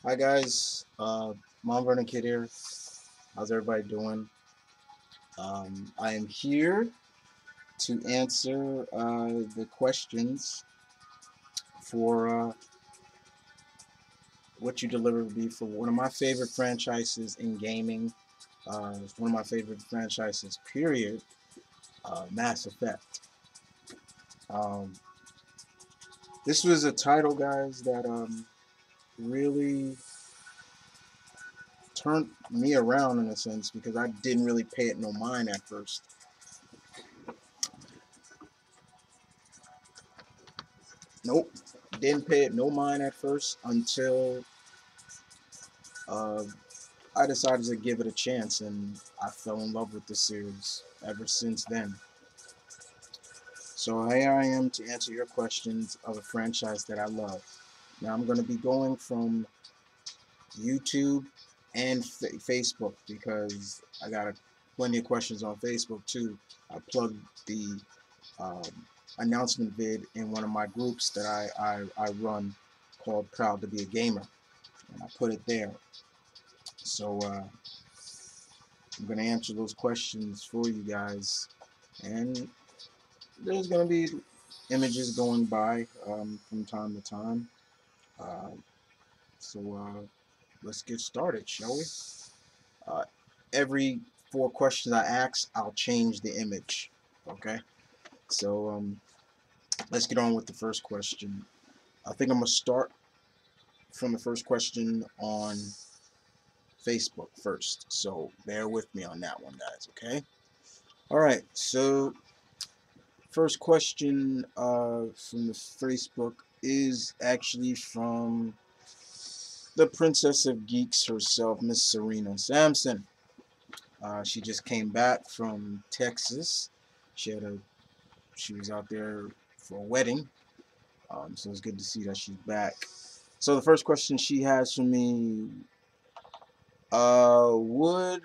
Hi guys, Mom Vernon Kid here. How's everybody doing? I am here to answer the questions for what you delivered me for one of my favorite franchises in gaming. It's one of my favorite franchises, period. Mass Effect. Um, this was a title, guys, that really turned me around in a sense because I didn't really pay it no mind at first. Nope, didn't pay it no mind at first until uh, I decided to give it a chance, and I fell in love with the series ever since then. So here I am to answer your questions of a franchise that I love. Now I'm going to be going from YouTube and Facebook because I got plenty of questions on Facebook too. I plugged the um, announcement vid in one of my groups that I run called Proud to Be a Gamer, and I put it there. So I'm going to answer those questions for you guys, and there's going to be images going by from time to time. Uh, so let's get started, shall we? Uh, every four questions I ask, I'll change the image. Okay, so let's get on with the first question. I think I'm going to start from the first question on Facebook first. So bear with me on that one, guys, okay? All right, so first question from the Facebook is actually from the Princess of Geeks herself, Miss Serena Sampson. She just came back from Texas. She was out there for a wedding, so it's good to see that she's back. So the first question she has for me: uh, would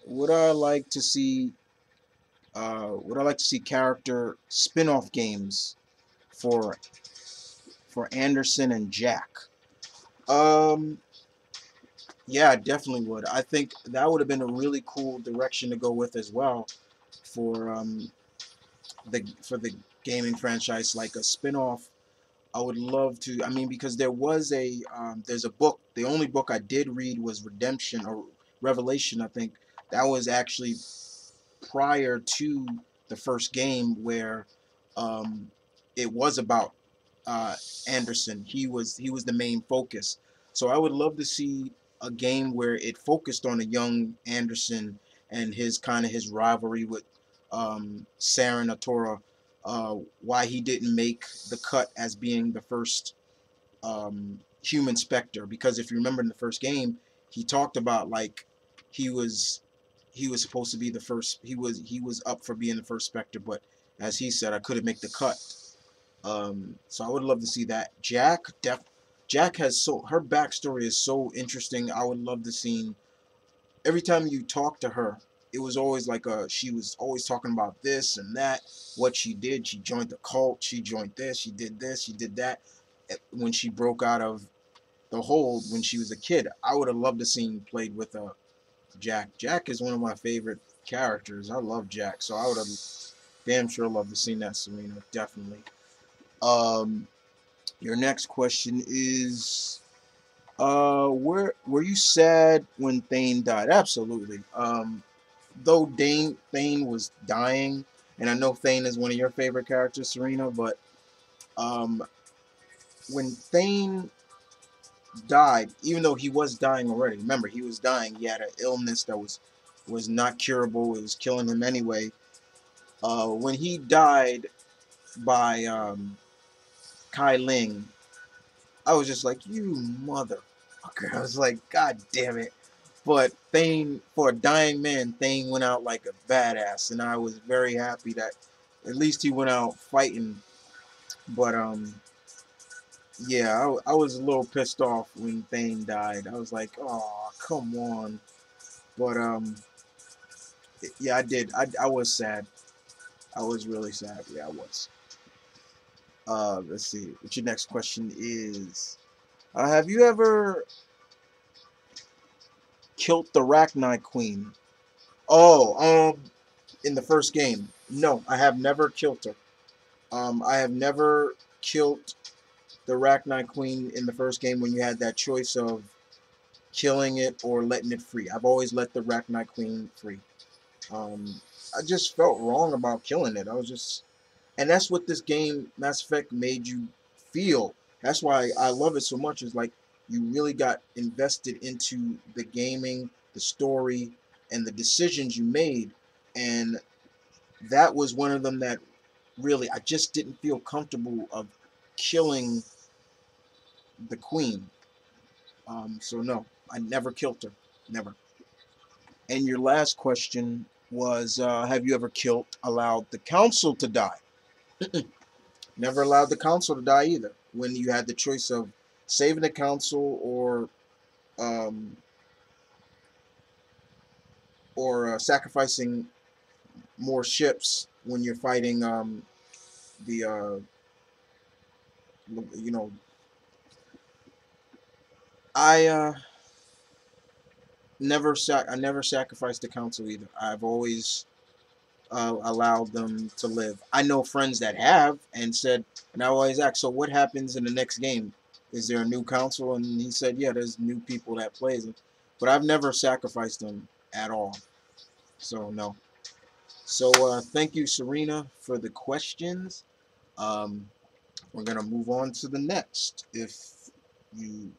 would I like to see character spin-off games for Anderson and Jack? Um, yeah, I definitely would. I think that would have been a really cool direction to go with as well for the gaming franchise, like a spin-off. I would love to. I mean, because there's a book. The only book I did read was Redemption or Revelation, I think. That was actually prior to the first game where um, it was about uh, Anderson. He was the main focus. So I would love to see a game where it focused on a young Anderson and his rivalry with Saren Atora. Why he didn't make the cut as being the first human Spectre? Because if you remember in the first game, he talked about like he was he was supposed to be the first. He was up for being the first Spectre, but as he said, I couldn't make the cut. So I would love to see that. Jack has her backstory is so interesting. I would love to see every time you talk to her, it was always like she was always talking about this and that, what she did. She joined the cult. She joined this. She did this. She did that. When she broke out of the hold when she was a kid, I would have loved to see played with Jack. Jack is one of my favorite characters. I love Jack, so I would have damn sure loved to see that, Serena. Definitely. Um, your next question is, were you sad when Thane died? Absolutely. Though Thane was dying, and I know Thane is one of your favorite characters, Serena, but um, when Thane died, even though he was dying already, remember he was dying. He had an illness that was not curable. It was killing him anyway. When he died by Kai Ling, I was just like, you motherfucker. I was like, God damn it. But Thane, for a dying man, Thane went out like a badass, and I was very happy that at least he went out fighting. But yeah, I was a little pissed off when Thane died. I was like, oh, come on. But yeah, I did. I was sad. I was really sad. Yeah, I was. Let's see. What your next question is? Have you ever killed the Arachnite Queen? Oh, in the first game. No, I have never killed her. I have never killed the Arachnite Queen in the first game when you had that choice of killing it or letting it free. I've always let the Arachnite Queen free. Um, I just felt wrong about killing it. I was just, and that's what this game, Mass Effect, made you feel. That's why I love it so much. Is like you really got invested into the gaming, the story, and the decisions you made, and that was one of them that really I just didn't feel comfortable of killing the queen. So no, I never killed her, never. And your last question was, have you ever allowed the council to die? Never allowed the council to die either. When you had the choice of saving the council um, or sacrificing more ships when you're fighting the you know I I never sacrificed the council either. I've always allowed them to live. I know friends that have and said, and I always ask, so what happens in the next game? Is there a new council? And he said, yeah, there's new people that plays it, but I've never sacrificed them at all. So no. So thank you, Serena, for the questions. Um, we're gonna move on to the next. If you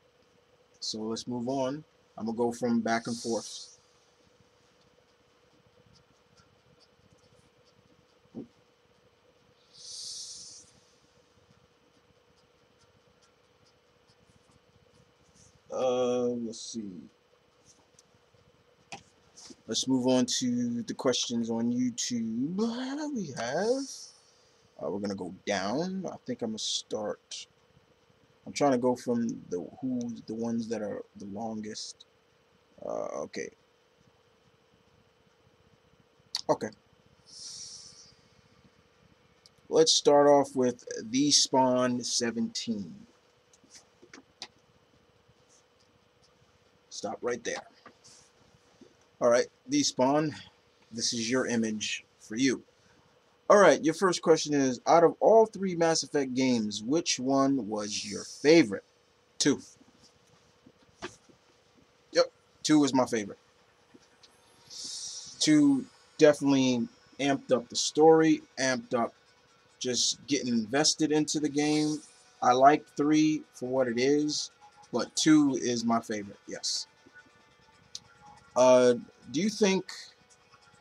so, let's move on. I'm gonna go from back and forth. Let's see. Let's move on to the questions on YouTube. We have. We're gonna go down. I think I'm gonna start. I'm trying to go from the ones that are the longest. Okay. Okay. Let's start off with the Spawn 17. Stop right there. All right, the Spawn. This is your image for you. All right, your first question is: out of all three Mass Effect games, which one was your favorite? Two. Yep, two was my favorite. Two definitely amped up the story, amped up just getting invested into the game. I like three for what it is, but two is my favorite. Yes. Uh, do you think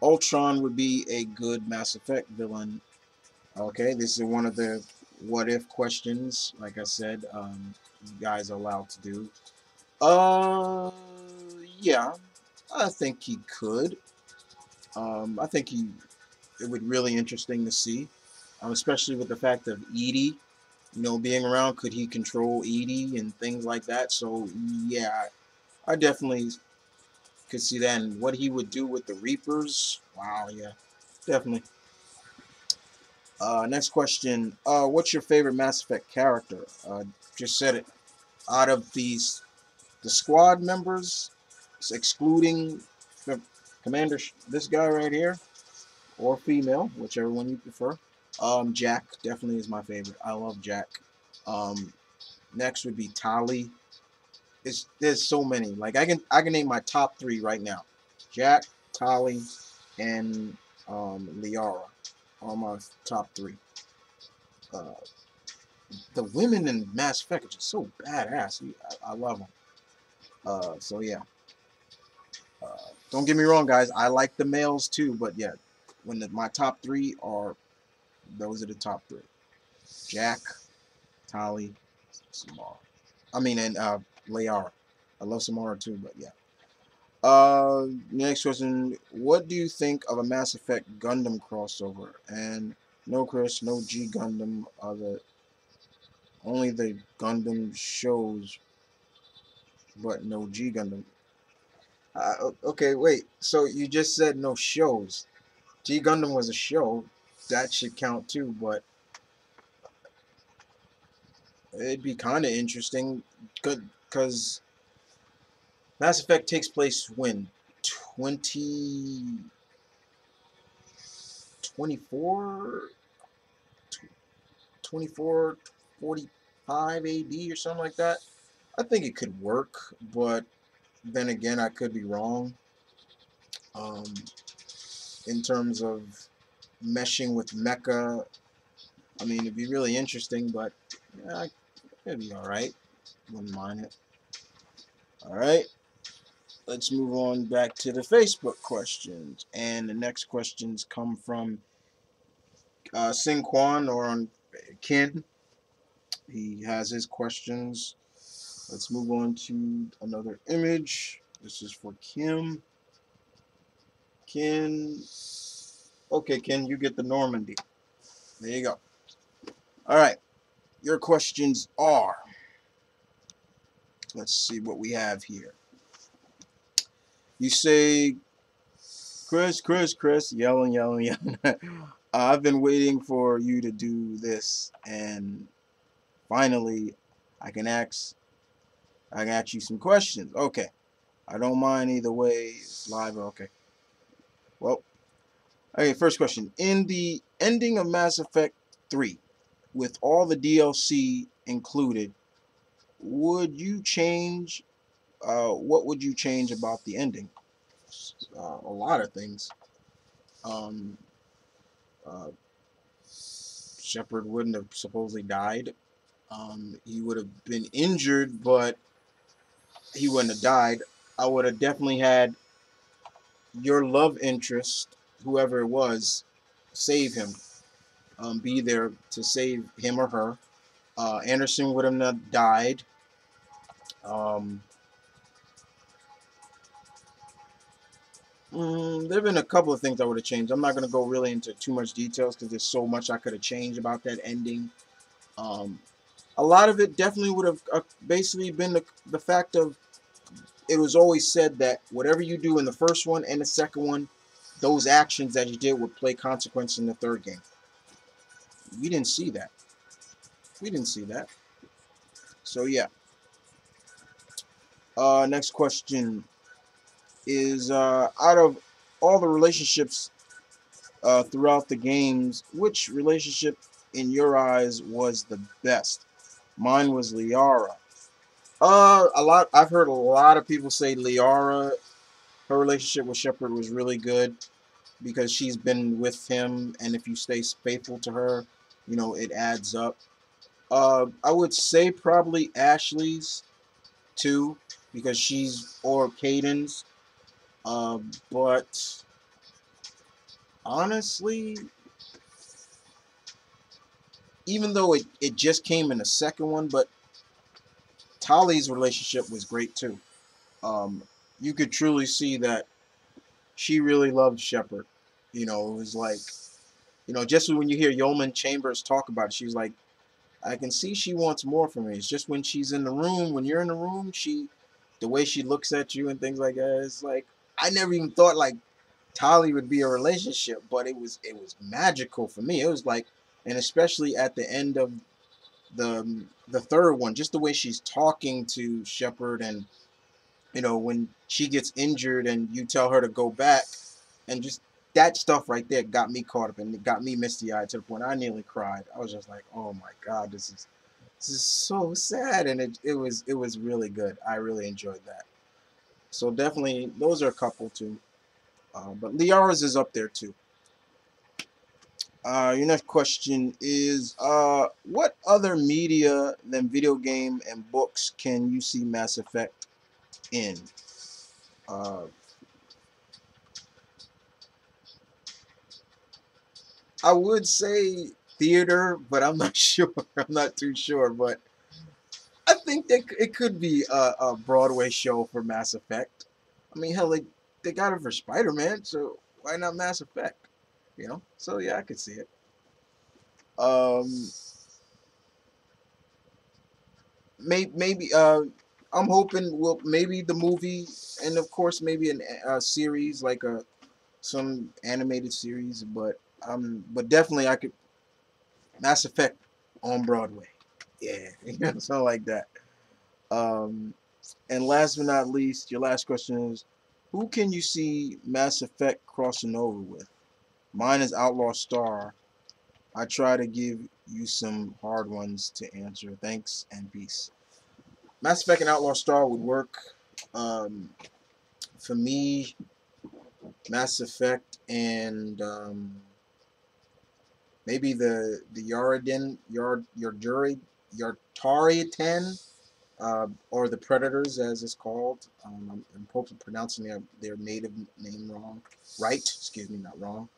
Ultron would be a good Mass Effect villain? Okay, this is one of the what if questions. Like I said, you guys are allowed to do. Uh, yeah, I think he could. I think it would be really interesting to see, especially with the fact of Edie, being around. Could he control Edie and things like that? So yeah, I definitely could see that. And what he would do with the Reapers. Wow, yeah, definitely. Next question. What's your favorite Mass Effect character? Just said it. Out of the squad members, excluding the commander, this guy right here, or female, whichever one you prefer. Jack definitely is my favorite. I love Jack. Um, Next would be Tali. There's so many. Like I can name my top three right now. Jack, Tali, and Liara are my top three. Uh, the women in Mass Effect are just so badass. I love them. So yeah. Don't get me wrong, guys. I like the males too, but yeah, my top three are those are the top three: Jack, Tali, Samara. I mean, and Layara. I love Samara too, but yeah. Next question: what do you think of a Mass Effect Gundam crossover? And no, Chris, no G Gundam. Only the Gundam shows, but no G Gundam. Okay, wait. So you just said no shows. G Gundam was a show. That should count too, but it'd be kind of interesting. Because Mass Effect takes place when 20 24 2445 AD or something like that. I think it could work, but then again, I could be wrong. Um, in terms of meshing with Mecha, I mean, it'd be really interesting, but yeah, it'd be all right. Wouldn't mind it. All right, let's move on back to the Facebook questions, and the next questions come from Sing Quan or on Kin. He has his questions. Let's move on to another image. This is for Kim. Ken. Okay, Ken, you get the Normandy. There you go. All right. Your questions are. Let's see what we have here. You say, Chris, yelling. I've been waiting for you to do this, and finally, I can ask you some questions. Okay. I don't mind either way. It's live. Okay. Well, okay, first question. In the ending of Mass Effect 3, with all the DLC included, would you change, what would you change about the ending? A lot of things. Um, uh, Shepard wouldn't have supposedly died. He would have been injured, but he wouldn't have died. I would have definitely had your love interest, whoever it was, save him. Be there to save him or her. Anderson would have not died. Um, there have been a couple of things I would have changed. I'm not going to go really into too much details because there's so much I could have changed about that ending. Um, a lot of it definitely would have basically been the fact of it was always said that whatever you do in the first one and the second one, those actions that you did would play consequence in the third game. We didn't see that. We didn't see that. So yeah. Next question is out of all the relationships throughout the games, which relationship in your eyes was the best? Mine was Liara. I've heard a lot of people say Liara. Her relationship with Shepard was really good because she's been with him, and if you stay faithful to her, you know it adds up. I would say probably Ashley's too because she's or Caden's. But honestly, even though it just came in the second one, but Tali's relationship was great too. Um, you could truly see that she really loved Shepard. You know, it was like, you know, just when you hear Yeoman Chambers talk about it, she's like, I can see she wants more from me. It's just when she's in the room, when you're in the room, the way she looks at you and things like that, it's like, I never even thought like Tali would be a relationship, but it was magical for me. It was like, and especially at the end of the third one, just the way she's talking to Shepard, and you know when she gets injured and you tell her to go back, and just that stuff right there got me caught up and it got me misty eyed to the point I nearly cried. I was just like, oh my god, this is so sad, and it was really good. I really enjoyed that. So definitely those are a couple too, but Liara's is up there too. Your next question is, what other media than video game and books can you see Mass Effect in? Uh, I would say theater, but I'm not sure. I'm not too sure, but I think that it could be a Broadway show for Mass Effect. I mean, hell, they got it for Spider-Man, so why not Mass Effect? You know? So yeah, I could see it. Um, maybe I'm hoping maybe the movie, and of course maybe a series like some animated series, but definitely I could Mass Effect on Broadway. Yeah, something like that. Um, and last but not least, your last question is, who can you see Mass Effect crossing over with? Mine is Outlaw Star. I try to give you some hard ones to answer. Thanks and peace. Mass Effect and Outlaw Star would work. Um, for me, Mass Effect and maybe the Yaradin Yartarian or the Predators as it's called. I'm hoping pronouncing their native name wrong. Right? Excuse me, not wrong.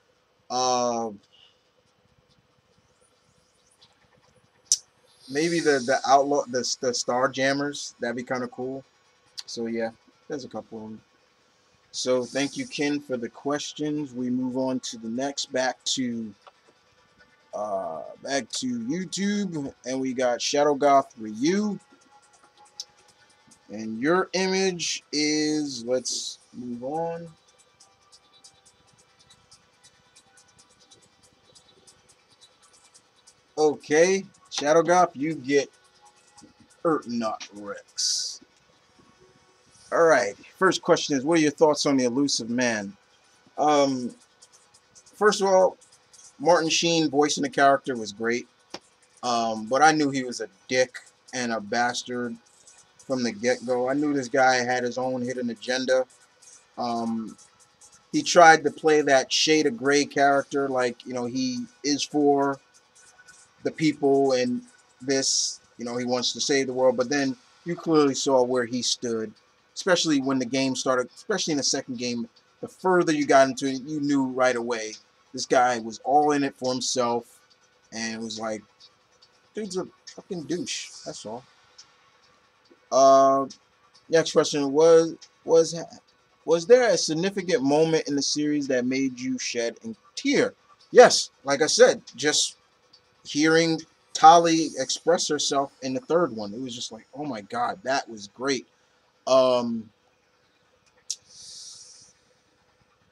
Uh, maybe the outlaw the Star Jammers. That'd be kind of cool. So yeah, there's a couple of them. So thank you, Ken, for the questions. We move on to the next. Back to YouTube, and we got Shadow Goth Ryu, and your image is. Let's move on. Okay, Shadow Goth, you get Urtnot Rex. All right. First question is, what are your thoughts on the elusive man? Um, First of all, Martin Sheen voicing the character was great. But I knew he was a dick and a bastard from the get-go. I knew this guy had his own hidden agenda. Um, he tried to play that shade of gray character, like he is for the people and this, he wants to save the world. But then you clearly saw where he stood, especially when the game started, especially in the second game. The further you got into it, you knew right away this guy was all in it for himself, and it was like, dude's a fucking douche. That's all. Uh, Next question was was there a significant moment in the series that made you shed a tear? Yes, like I said, just hearing Tali express herself in the third one, it was just like, oh my god, that was great. Um,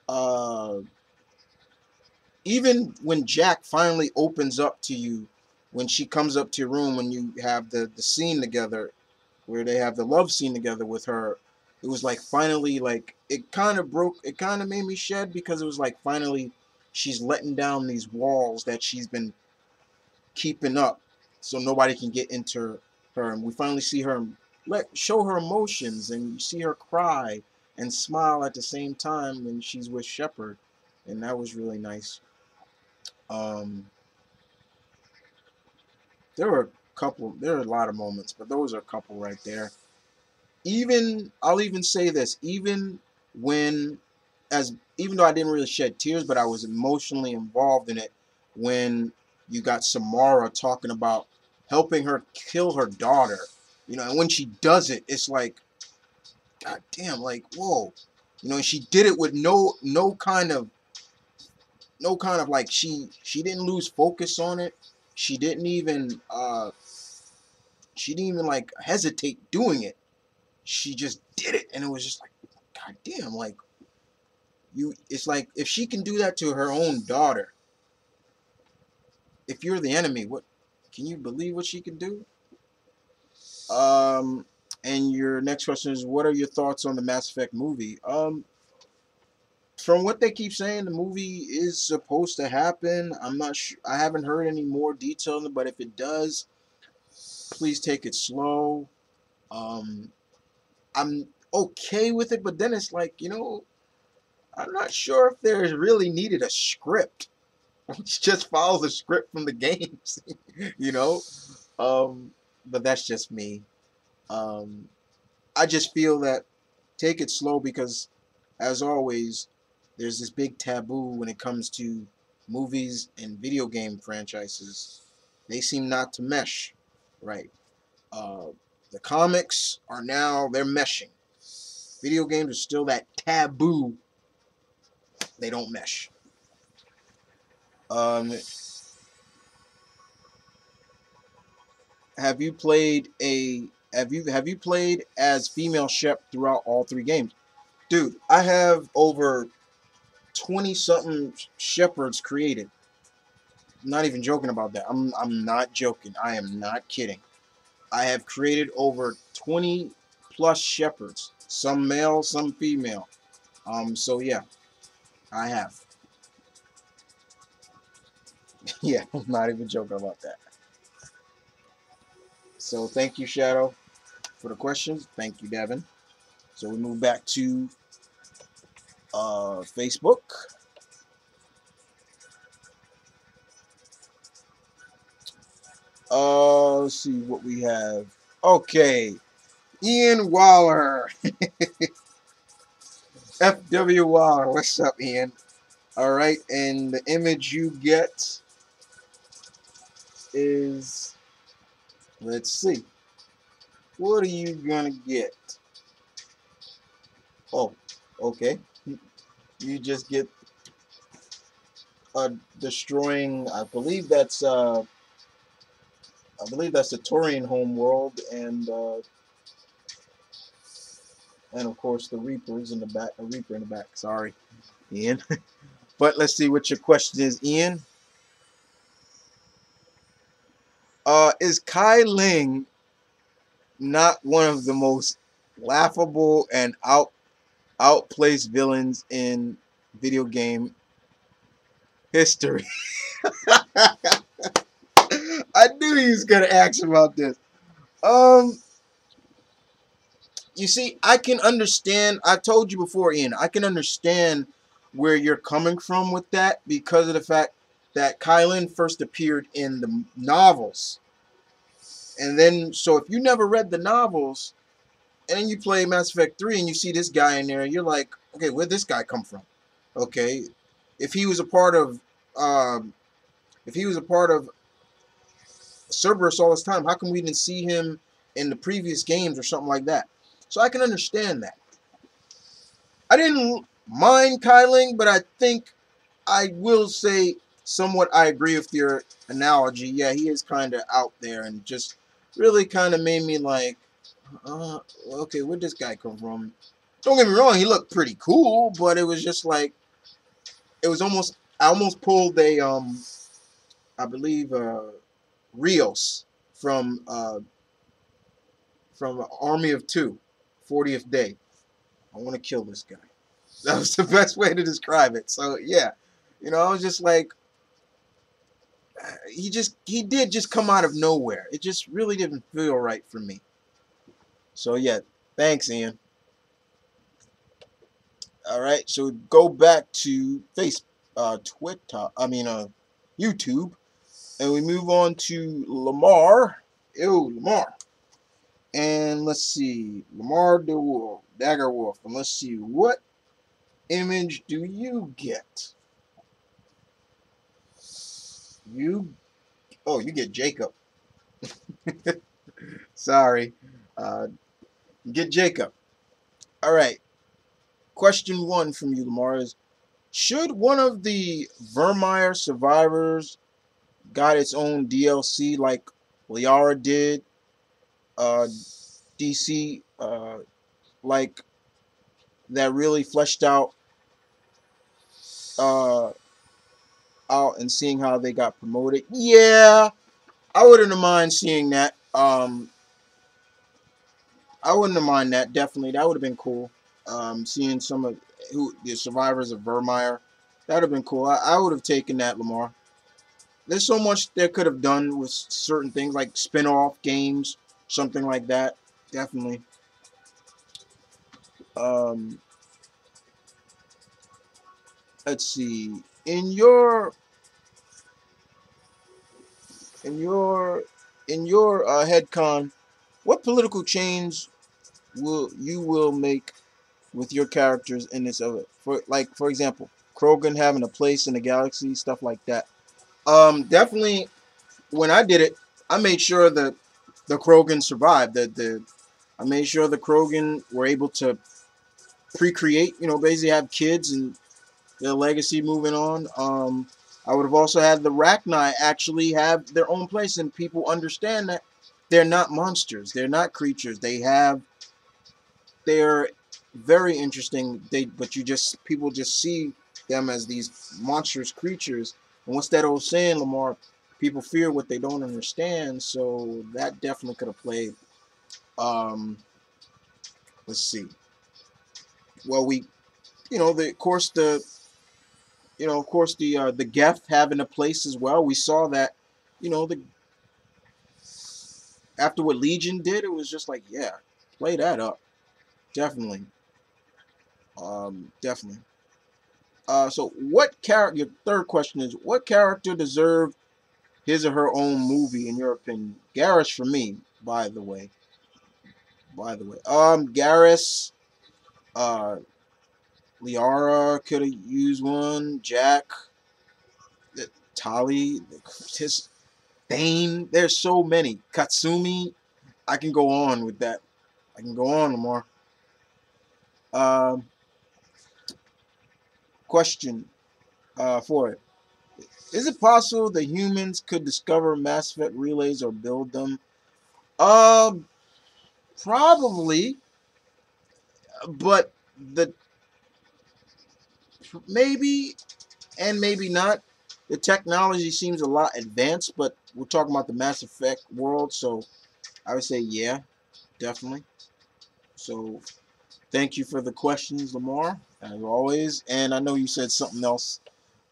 uh, Even when Jack finally opens up to you, when she comes up to your room, when you have the scene together, where they have the love scene together with her, it was like finally, like it kind of made me shed because it was like finally she's letting down these walls that she's been keeping up so nobody can get into her, and we finally see her show her emotions, and you see her cry and smile at the same time when she's with Shepard, and that was really nice. um there are a lot of moments, but those are a couple right there. Even I'll even say this, when even though I didn't really shed tears, but I was emotionally involved in it when you got Samara talking about helping her kill her daughter, and when she does it, it's like, god damn, like, whoa, and she did it with no kind of like, she didn't lose focus on it. She didn't even like hesitate doing it. She just did it, and it was just like, god damn, like, it's like, if she can do that to her own daughter, if you're the enemy, what can you believe what she can do? um and your next question is, what are your thoughts on the Mass Effect movie? From what they keep saying, the movie is supposed to happen. I'm not sure, I haven't heard any more detail, but if it does, please take it slow. um I'm okay with it, but then it's like, I'm not sure if there's really needed a script. Just follow the script from the games, you know. Um, but that's just me. Um, I just feel that take it slow because, as always, there's this big taboo when it comes to movies and video game franchises. They seem not to mesh, right? Uh, the comics are now, they're meshing. Video games are still that taboo. They don't mesh. Um, have you played a have you played as female Shep throughout all three games? Dude, I have over 20 something Shepards created. I'm not even joking about that. I'm not joking. I am not kidding. I have created over 20 plus shepherds, some male, some female. So yeah, I have. Yeah, I'm not even joking about that. So thank you, Shadow, for the questions. Thank you, Devin. So we move back to Facebook. Let's see what we have. Okay, Ian Waller, FW Waller. What's up, Ian? All right, and the image you get is, let's see, what are you gonna get? Oh, okay. You just get destroying. I believe that's the Torian home world, and of course the Reapers in the back. A Reaper in the back. Sorry, Ian. But let's see what your question is, Ian. Is Kai Ling not one of the most laughable and outplaced villains in video game history? I knew he was gonna ask about this. Um, you see, I can understand. I told you before, Ian. I can understand where you're coming from with that because of the fact that Kylan first appeared in the novels, and then so if you never read the novels and then you play Mass Effect 3 and you see this guy in there, you're like, okay, where'd this guy come from? Okay, if he was a part of, um, if he was a part of Cerberus all this time, how come we didn't see him in the previous games or something like that? So I can understand that. I didn't mind Kyling, but I think I will say somewhat I agree with your analogy. Yeah, he is kind of out there and just really kind of made me like, okay, where'd this guy come from? Don't get me wrong, he looked pretty cool, but it was just like, it was almost, I almost pulled a, I believe, Rios from Army of Two, 40th Day. I want to kill this guy. That was the best way to describe it. So yeah, I was just like, he did just come out of nowhere. It just really didn't feel right for me. So yeah, thanks, Ian. All right, so go back to Twitter. YouTube, and we move on to Lamar. Ew, Lamar. And let's see, Lamar the Wolf, Dagger Wolf. And let's see, what image do you get? You, oh, you get Jacob. Sorry, you get Jacob. All right. Question one from you, Lamar, is: should one of the Vermeer survivors got its own DLC like Liara did? DC, like that really fleshed uh, out and seeing how they got promoted. Yeah, I wouldn't have mind seeing that. I wouldn't have mind that. Definitely, that would have been cool. Seeing some of the survivors of Vermeer, that would have been cool. I would have taken that, Lamar. There's so much they could have done with certain things like spin-off games, something like that. Definitely. Um, let's see. In your in your headcon, what political change will make with your characters in this other? For example, Krogan having a place in the galaxy, stuff like that. Definitely. When I did it, I made sure that the Krogan survived. I made sure the Krogan were able to pre-create, basically have kids and their legacy moving on. I would have also had the Rachni actually have their own place, and people understand that they're not monsters, they're not creatures. They're very interesting. But people just see them as these monstrous creatures. And what's that old saying, Lamar? people fear what they don't understand, so that definitely could have played. Um, let's see. Well, we, of course the Geth having a place as well. We saw that, the after what Legion did, it was just like, yeah, play that up, definitely, definitely. So what character? Your third question is, what character deserved his or her own movie in your opinion? Garrus for me, by the way. By the way, Garrus, uh, Liara could have used one. Jack, Tali, his Thane. There's so many. Katsumi. I can go on with that. I can go on, Lamar. Um, question for it. Is it possible that humans could discover Mass Effect relays or build them? Um, Probably, but the maybe and maybe not. The technology seems a lot advanced, but we're talking about the Mass Effect world, so I would say yeah, definitely. So thank you for the questions, Lamar, as always. And I know you said something else.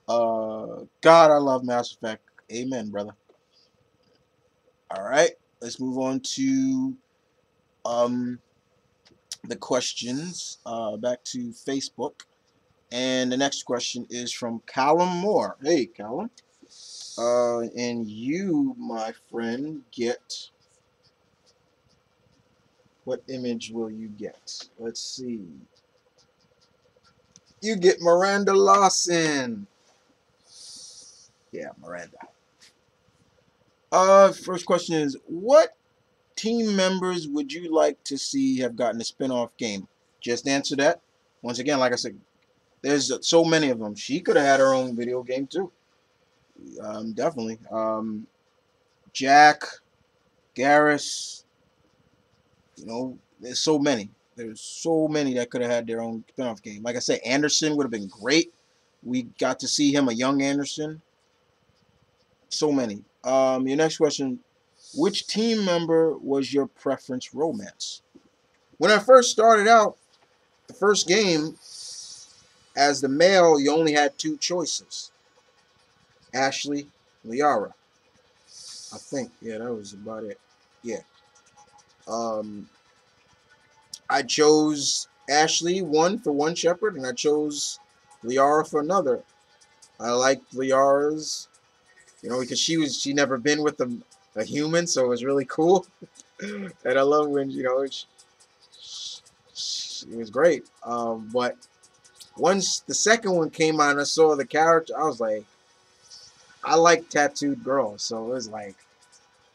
God, I love Mass Effect. Amen, brother. All right, let's move on to um the questions. Back to Facebook. And the next question is from Callum Moore. Hey, Callum. And you, my friend, get what image will you get? Let's see. You get Miranda Lawson. Yeah, Miranda. First question is, what team members would you like to see have gotten a spin-off game? Just answer that. Once again, like I said, there's so many of them. She could have had her own video game too. Definitely. Jack, Garrus, there's so many. There's so many that could have had their own spin-off game. Like I said, Anderson would have been great. We got to see him, a young Anderson. So many. Your next question, which team member was your preference romance? When I first started out, the first game, as the male, you only had two choices. Ashley, Liara. I think. Yeah, that was about it. Yeah. Um, I chose Ashley one for one Shepherd, and I chose Liara for another. I liked Liara's, because she never been with a human, so it was really cool. And I love when it was great. But once the second one came out and I saw the character, I was like, I like tattooed girls, so it was like,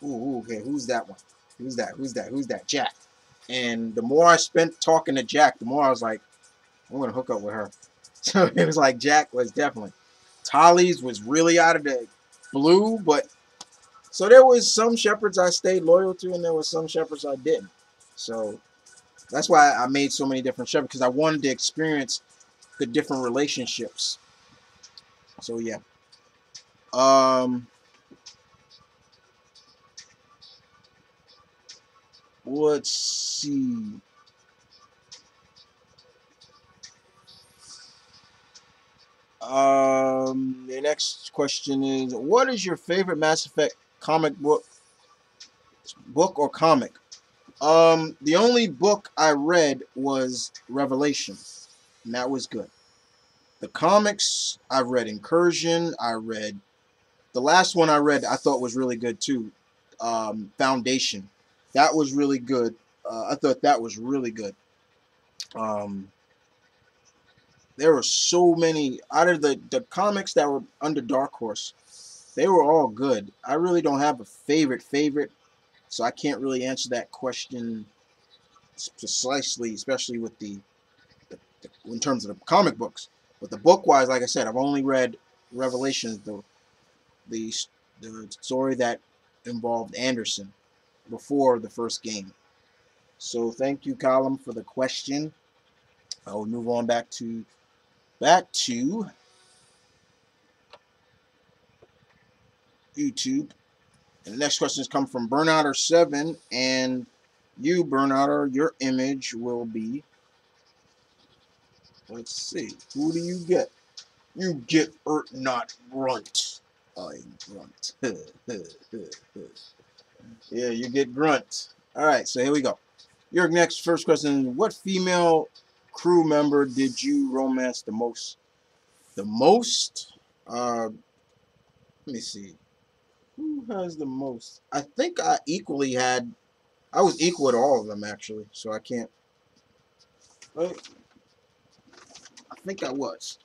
ooh, okay, who's that one? Who's that? Who's that? Who's that? Jack. And the more I spent talking to Jack, the more I was like, I'm gonna hook up with her. So it was like Jack was definitely. Tali's was really out of the blue, but so there was some shepherds I stayed loyal to, and there was some shepherds I didn't. So that's why I made so many different shepherds, because I wanted to experience the different relationships. So yeah. Um, let's see. The next question is, what is your favorite Mass Effect comic book or comic? The only book I read was Revelation, and that was good. The comics, I read Incursion. I read the last one I read. I thought was really good too. Foundation, that was really good. I thought that was really good. Um, there were so many out of the comics that were under Dark Horse. They were all good. I really don't have a favorite, so I can't really answer that question precisely, especially with in terms of the comic books. But the book wise, like I said, I've only read Revelations, the the story that involved Anderson before the first game. So thank you, Colin, for the question. I will move on back to YouTube. And the next questions come from Burnouter7, and you, Burnouter, your image will be. Let's see. Who do you get? You get not Grunt. I'm Grunt. Yeah, you get Grunt. All right, so here we go. Your next first question: what female crew member did you romance the most? The most? Let me see. Who has the most? I think I equally had. I was equal to all of them actually, so I can't. I think I was.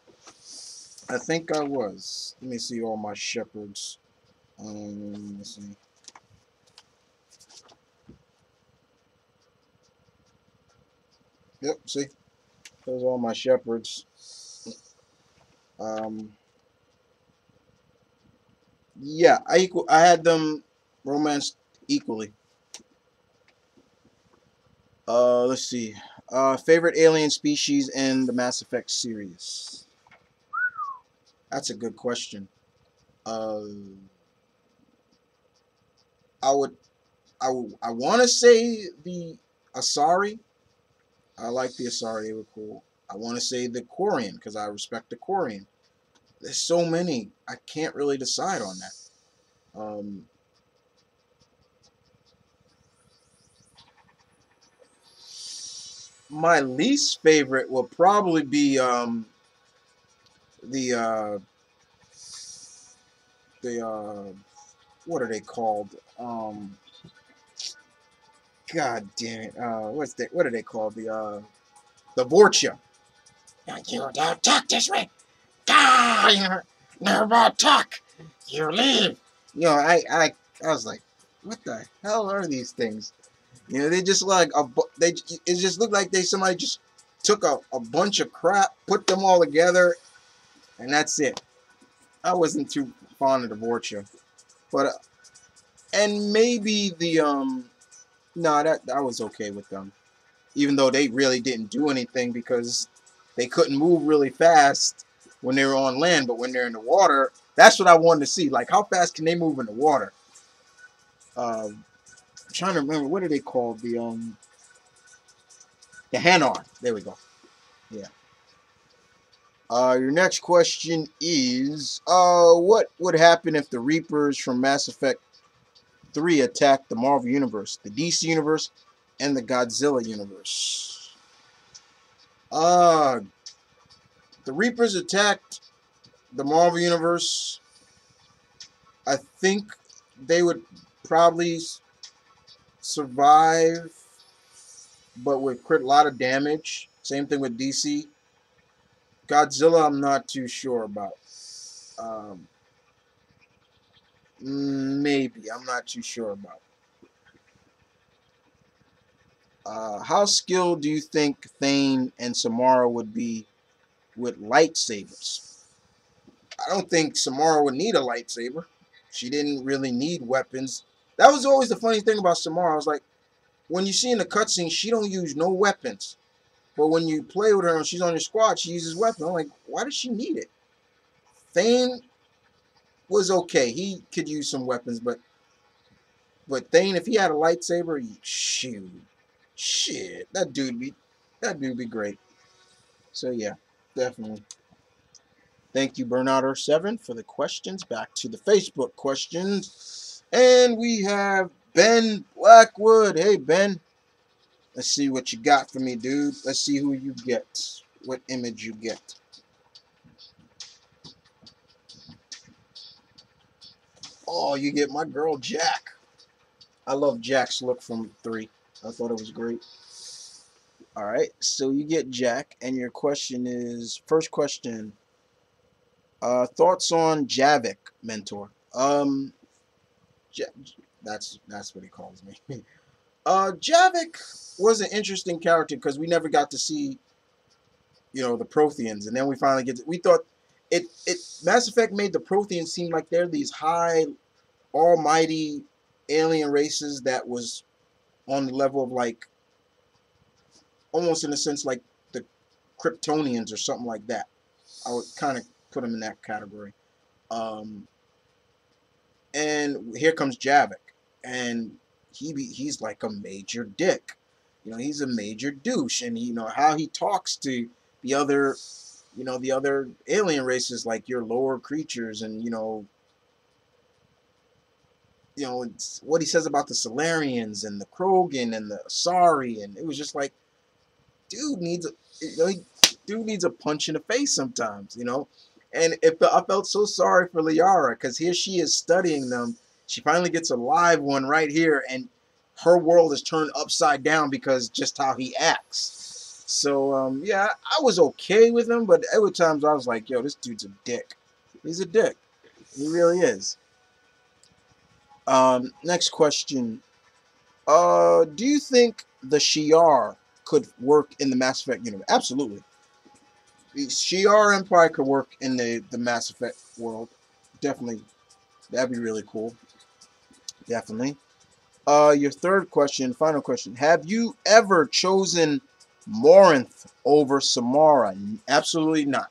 I think I was. Let me see all my shepherds. Let's see. Yep, see, those are all my shepherds. Um, yeah, I had them romanced equally. Let's see. Favorite alien species in the Mass Effect series? That's a good question. Uh, I would, I want to say the Asari. I like the Asari; they were cool. I want to say the Quarian because I respect the Quarian. There's so many. I can't really decide on that. Um, my least favorite will probably be the the what are they called? God damn it! What are they called? The Vorcha. You don't talk this way. Ah, no more talk. You leave. I was like, what the hell are these things? You know, they just like they. It just looked like somebody just took a bunch of crap, put them all together, and that's it. I wasn't too fond of the Vorcha, but and maybe the no, that I was okay with them, even though they really didn't do anything because they couldn't move really fast when they were on land, but when they're in the water, that's what I wanted to see. Like, how fast can they move in the water? I'm trying to remember, what are they called? The Hanar. There we go. Yeah. Your next question is, what would happen if the Reapers from Mass Effect 3 attacked the Marvel Universe, the DC Universe, and the Godzilla Universe? Uh, the Reapers attacked the Marvel Universe. I think they would probably survive, but with a lot of damage. Same thing with DC. Godzilla, I'm not too sure about. Um, Maybe. I'm not too sure about. How skilled do you think Thane and Samara would be with lightsabers? I don't think Samara would need a lightsaber. She didn't really need weapons. That was always the funny thing about Samara. I was like, when you see in the cutscene, she don't use no weapons. But when you play with her and she's on your squad, she uses weapons. I'm like, why does she need it? Thane was okay. He could use some weapons, but Thane, if he had a lightsaber, shoot, shit, that dude be great. So yeah, definitely. Thank you, Burnouter7, for the questions. Back to the Facebook questions. And we have Ben Blackwood. Hey, Ben. Let's see what you got for me, dude. Let's see who you get. What image you get. Oh, you get my girl, Jack. I love Jack's look from 3. I thought it was great. All right, so you get Jack, and your question is, first question, thoughts on Javik, mentor? Ja that's what he calls me. Javik was an interesting character because we never got to see, the Protheans, and then we finally we thought Mass Effect made the Protheans seem like they're these high, almighty alien races that was on the level of like, almost in a sense like the Kryptonians or something like that. I would kind of put them in that category. Um, And here comes Javik, and he's like a major dick. He's a major douche, and how he talks to the other, the other alien races, like your lower creatures, and it's what he says about the Solarians and the Krogan and the Asari, and it was just like, dude needs a, dude needs a punch in the face sometimes. And I felt so sorry for Liara, because here she is studying them. She finally gets a live one right here, and her world is turned upside down because just how he acts. So yeah, I was okay with him, but every times I was like, yo, this dude's a dick. He's a dick. He really is. Next question. Do you think the Shi'ar could work in the Mass Effect universe? Absolutely. The Shi'ar Empire could work in the Mass Effect world. Definitely. That'd be really cool. Definitely. Your third question, final question. Have you ever chosen Morinth over Samara? Absolutely not.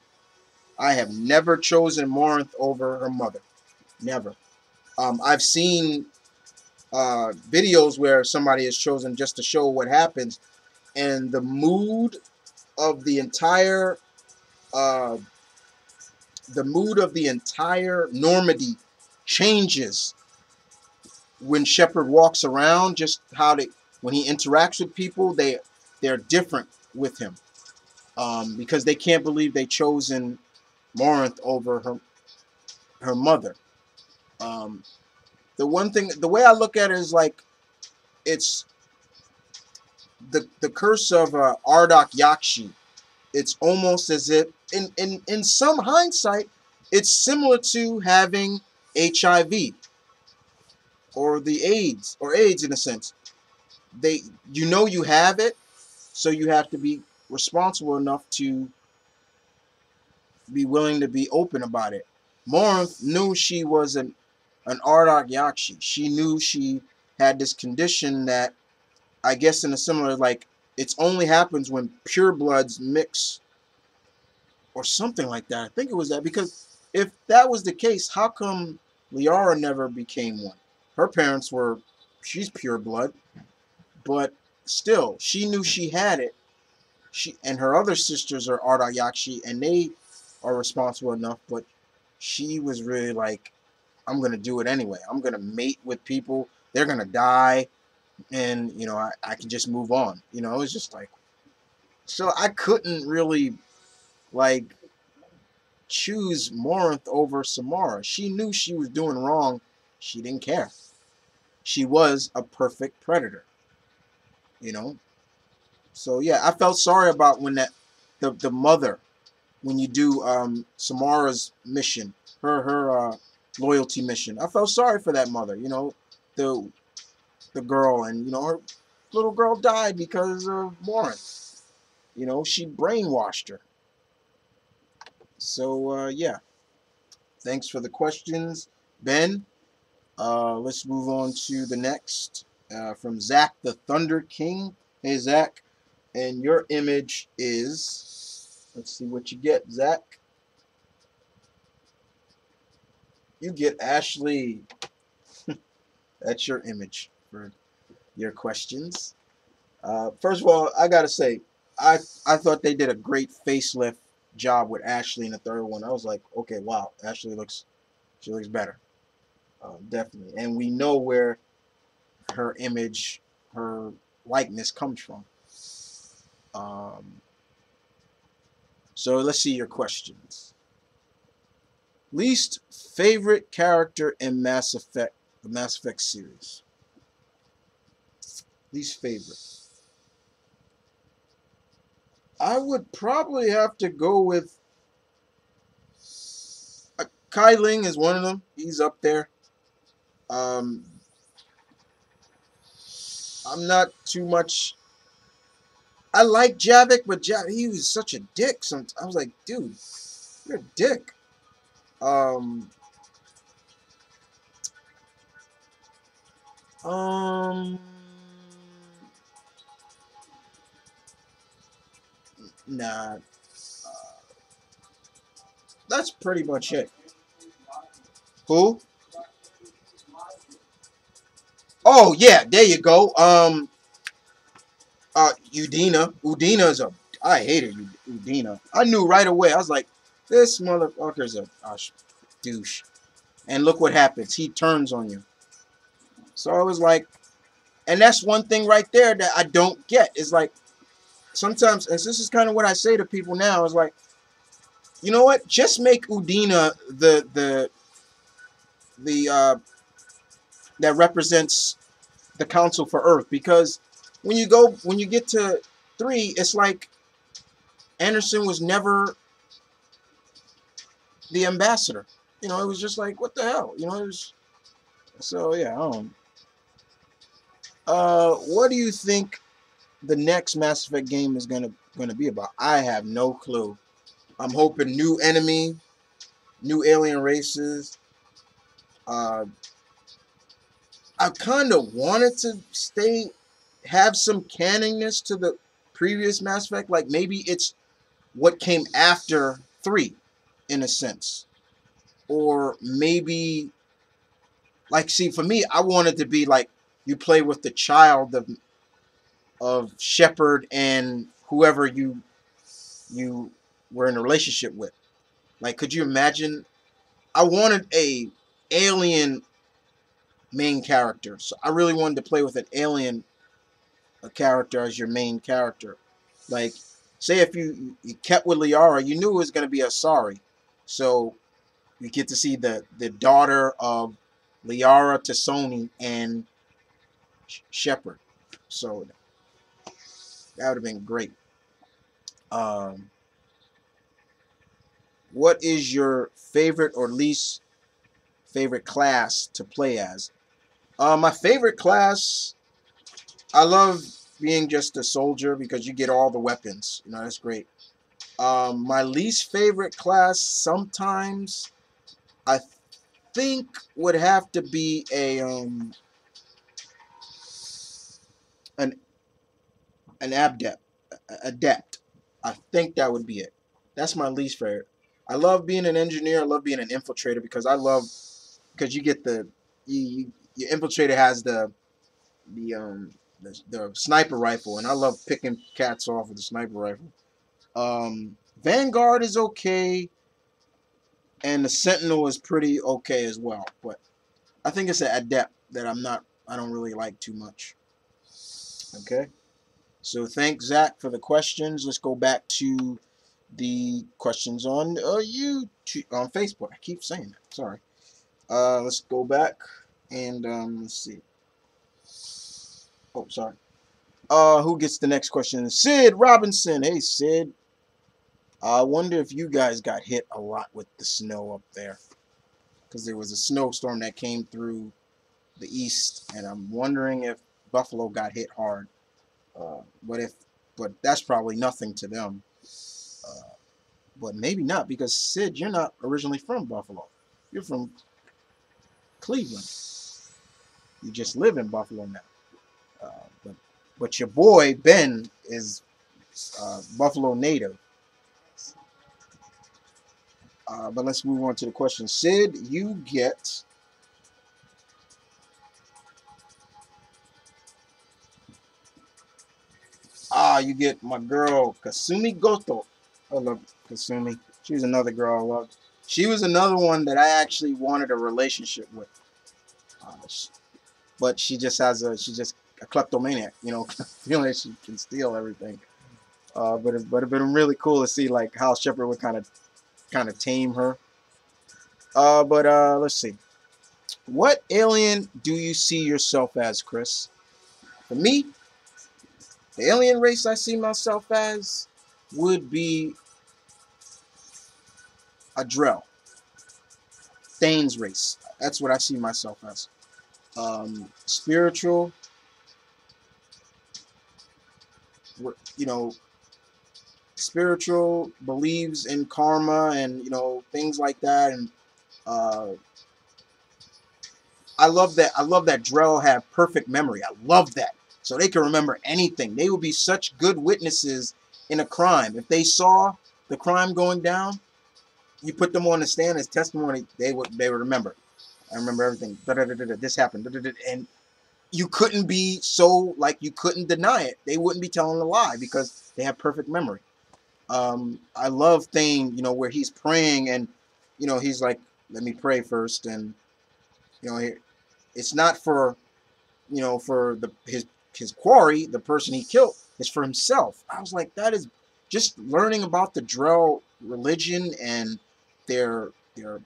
I have never chosen Morinth over her mother. Never. I've seen videos where somebody has chosen just to show what happens, and the mood of the entire uh, Normandy changes when Shepard walks around. Just how they when he interacts with people, they're different with him, because they can't believe they chosen Morinth over her mother. Um, the way I look at it is like it's the curse of Ardok Yakshi. It's almost as if, in some hindsight, it's similar to having HIV or the AIDS in a sense. They, you have it, so you have to be responsible enough to be willing to be open about it. Morinth knew she was an Ardok Yakshi. She knew she had this condition that, I guess, in a similar, like, it only happens when purebloods mix or something like that. I think it was that, because if that was the case, how come Liara never became one? Her parents were, she's pure blood, but still, she knew she had it. She and her other sisters are Ardok Yakshi, and they are responsible enough, but she was really like, I'm gonna do it anyway. I'm gonna mate with people. They're gonna die, and I can just move on. It was just like, so I couldn't really like choose Morinth over Samara. She knew she was doing wrong. She didn't care. She was a perfect predator, you know. So yeah, I felt sorry about when the mother, when you do Samara's mission, her loyalty mission. I felt sorry for that mother. The the girl, and her little girl died because of Morinth. She brainwashed her. So yeah, thanks for the questions, Ben. Let's move on to the next, from Zach the Thunder King. Hey, Zach, and your image is, let's see what you get, Zach. You get Ashley. That's your image for your questions. First of all, I gotta say, I thought they did a great facelift job with Ashley in the third one. I was like, okay, wow, she looks better, definitely, and we know where her image, her likeness comes from. Um, so let's see your questions. Least favorite character in Mass Effect, the Mass Effect series. Least favorite. I would probably have to go with Kai Ling is one of them. He's up there. Um, I'm not too much. I like Javik, but he was such a dick. I was like, dude, you're a dick. Um, um, nah. That's pretty much it. Who? Oh yeah, there you go. Udina is a. I hated Udina. I knew right away. I was like, this motherfucker's a douche. And look what happens. He turns on you. So I was like, and that's one thing right there that I don't get. Is like sometimes, and this is kind of what I say to people now. Is like, you know what? Just make Udina the that represents the Council for Earth, because when you get to 3, it's like Anderson was never the ambassador. You know, it was just like, what the hell? You know, it was so yeah. What do you think the next Mass Effect game is gonna be about? I have no clue. I'm hoping new enemy, new alien races. Uh, I kind of wanted to have some canoniness to the previous Mass Effect. Like maybe it's what came after 3, in a sense, or maybe like, see, for me, I wanted to be like you play with the child of Shepard and whoever you were in a relationship with. Like, could you imagine? I wanted a alien main character, so I really wanted to play with an alien a character as your main character. Like, say if you kept with Liara, you knew it was going to be Asari, so you get to see the daughter of Liara Tassoni and Shepard. So that would have been great. Um, what is your favorite or least favorite class to play as? My favorite class, I love being just a soldier because you get all the weapons. You know, that's great. My least favorite class sometimes I think would have to be an an adept. I think that would be it. That's my least favorite. I love being an engineer. I love being an infiltrator because you get your infiltrator has the sniper rifle, and I love picking cats off with the sniper rifle. Vanguard is okay, and the Sentinel is pretty okay as well. But I think it's an adept that I don't really like too much. Okay. So thanks Zach for the questions. Let's go back to the questions on YouTube, on Facebook. I keep saying that. Sorry. Let's go back and let's see. Oh, sorry. Who gets the next question? Sid Robinson. Hey, Sid. I wonder if you guys got hit a lot with the snow up there, because there was a snowstorm that came through the east, and I'm wondering if Buffalo got hit hard. Uh, but if, but that's probably nothing to them. Uh, but maybe not, because Sid, you're not originally from Buffalo. You're from Cleveland. You just live in Buffalo now. But your boy Ben is Buffalo native. But let's move on to the question. Sid, you get my girl Kasumi Goto. I love Kasumi. She was another girl I loved. She was another one that I actually wanted a relationship with. Uh, but she's just a kleptomaniac, you know, feeling that she can steal everything. It'd been really cool to see like how Shepard would kind of tame her. Let's see. What alien do you see yourself as, Chris? For me, the alien race I see myself as would be a Drell. Thane's race. That's what I see myself as. Spiritual, you know, spiritual, believes in karma and, you know, things like that. And uh, I love that Drell have perfect memory. I love that. So they can remember anything. They would be such good witnesses in a crime. If they saw the crime going down, you put them on the stand as testimony, they would remember. I remember everything. Da, da, da, da, da, this happened. Da, da, da, and you couldn't be so like you couldn't deny it. They wouldn't be telling a lie because they have perfect memory. I love Thane, where he's praying and he's like, let me pray first, and you know it's not for for his quarry, the person he killed. It's for himself. I was like, that is just learning about the Drell religion and their their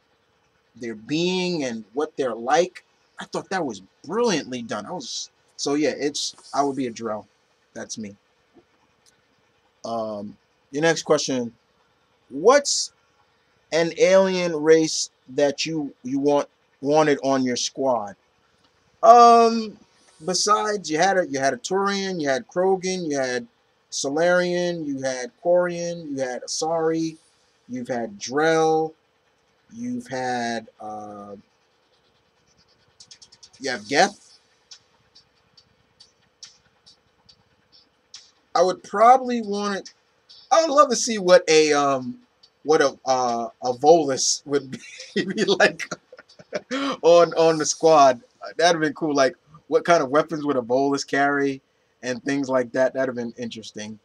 their being and what they're like. I thought that was brilliantly done. Yeah, I would be a Drell. That's me. Your next question: what's an alien race that you wanted on your squad? Um, Besides, you had a Turian, you had Krogan, you had Solarian, you had Quarian, you had Asari, you've had Drell, you've had you have Geth. I would probably want it. I would love to see what a Volus would be like on the squad. That'd have been cool. Like, what kind of weapons would a Volus carry and things like that. That'd have been interesting.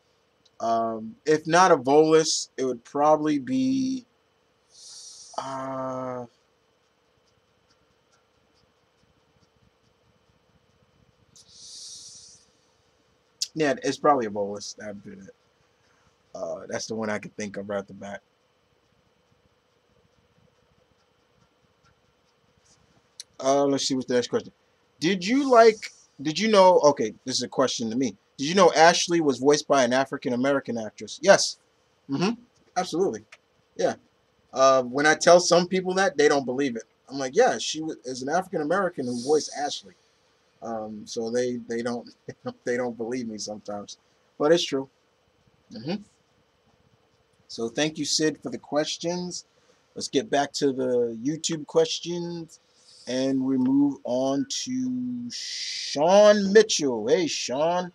If not a Volus, it would probably be uh, yeah, it's probably a Volus. That'd be it. That's the one I could think of right at the back. Let's see what's the next question. Did you like? Did you know? Okay, this is a question to me. Did you know Ashley was voiced by an African American actress? Yes. Mm-hmm. Absolutely. Yeah. When I tell some people that, they don't believe it. I'm like, yeah, is an African American who voiced Ashley. So they don't they don't believe me sometimes, but it's true. Hmm. So thank you, Sid, for the questions. Let's get back to the YouTube questions, and we move on to Sean Mitchell. Hey, Sean.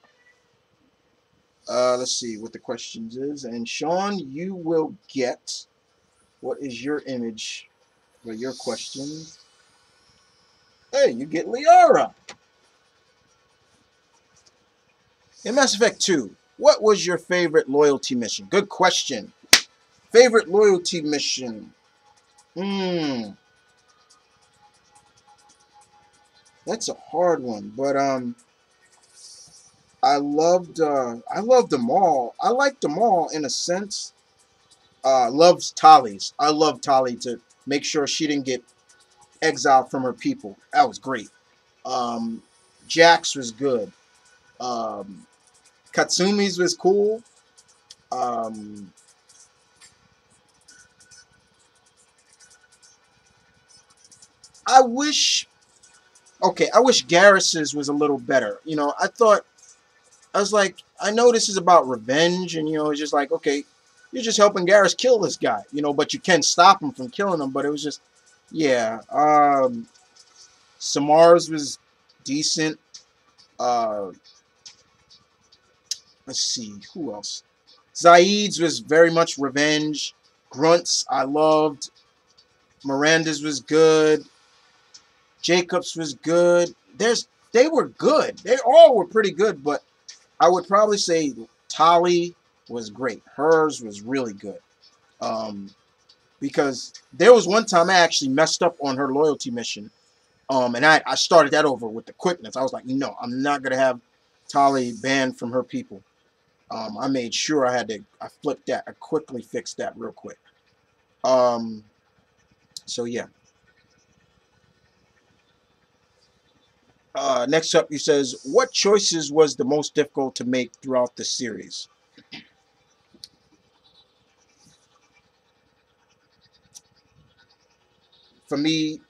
Let's see what the questions is, and Sean, you will get what is your image for your questions. Hey, you get Liara. In Mass Effect 2, what was your favorite loyalty mission? Good question. Favorite loyalty mission? Hmm, that's a hard one. But I loved them all. I liked them all in a sense. Loves Tali's. I love Tali to make sure she didn't get exiled from her people. That was great. Um, Jax was good. Um, Katsumi's was cool. Um, I wish. Okay, I wish Garrus's was a little better. I was like, I know this is about revenge, and it's just like, okay, you're just helping Garrus kill this guy, but you can stop him from killing him. But it was just, yeah. Samar's was decent. Uh, let's see, who else? Zaid's was very much revenge. Grunt's I loved. Miranda's was good. Jacob's was good. They were good. They all were pretty good, but I would probably say Tali was great. Hers was really good. Um, because there was one time I actually messed up on her loyalty mission. And I started that over with the quickness. I was like, no, I'm not gonna have Tali banned from her people. I made sure I flipped that. I quickly fixed that real quick. Um, so yeah. Next up, he says, what choices was the most difficult to make throughout the series? For me,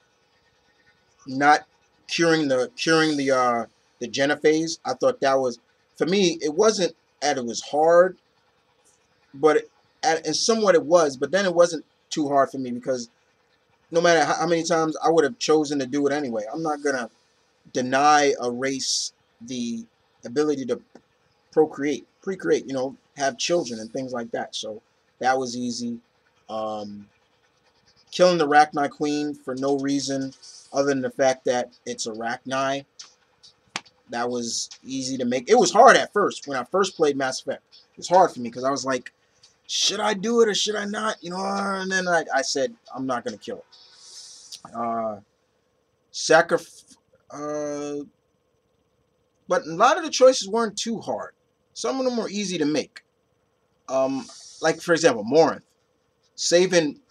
not curing the genophage. I thought that was, for me, it wasn't that it was hard, but and somewhat it was, but then it wasn't too hard for me because no matter how many times I would have chosen to do it anyway. I'm not gonna deny a race the ability to precreate, have children and things like that. So that was easy. Um, Killing the Rachni Queen for no reason other than the fact that it's a Rachni. that was easy to make. It was hard at first when I first played Mass Effect. It was hard for me because I was like, should I do it or should I not? You know, and then I said I'm not gonna kill it. Uh, but a lot of the choices weren't too hard. Some of them were easy to make. Like for example, Morinth.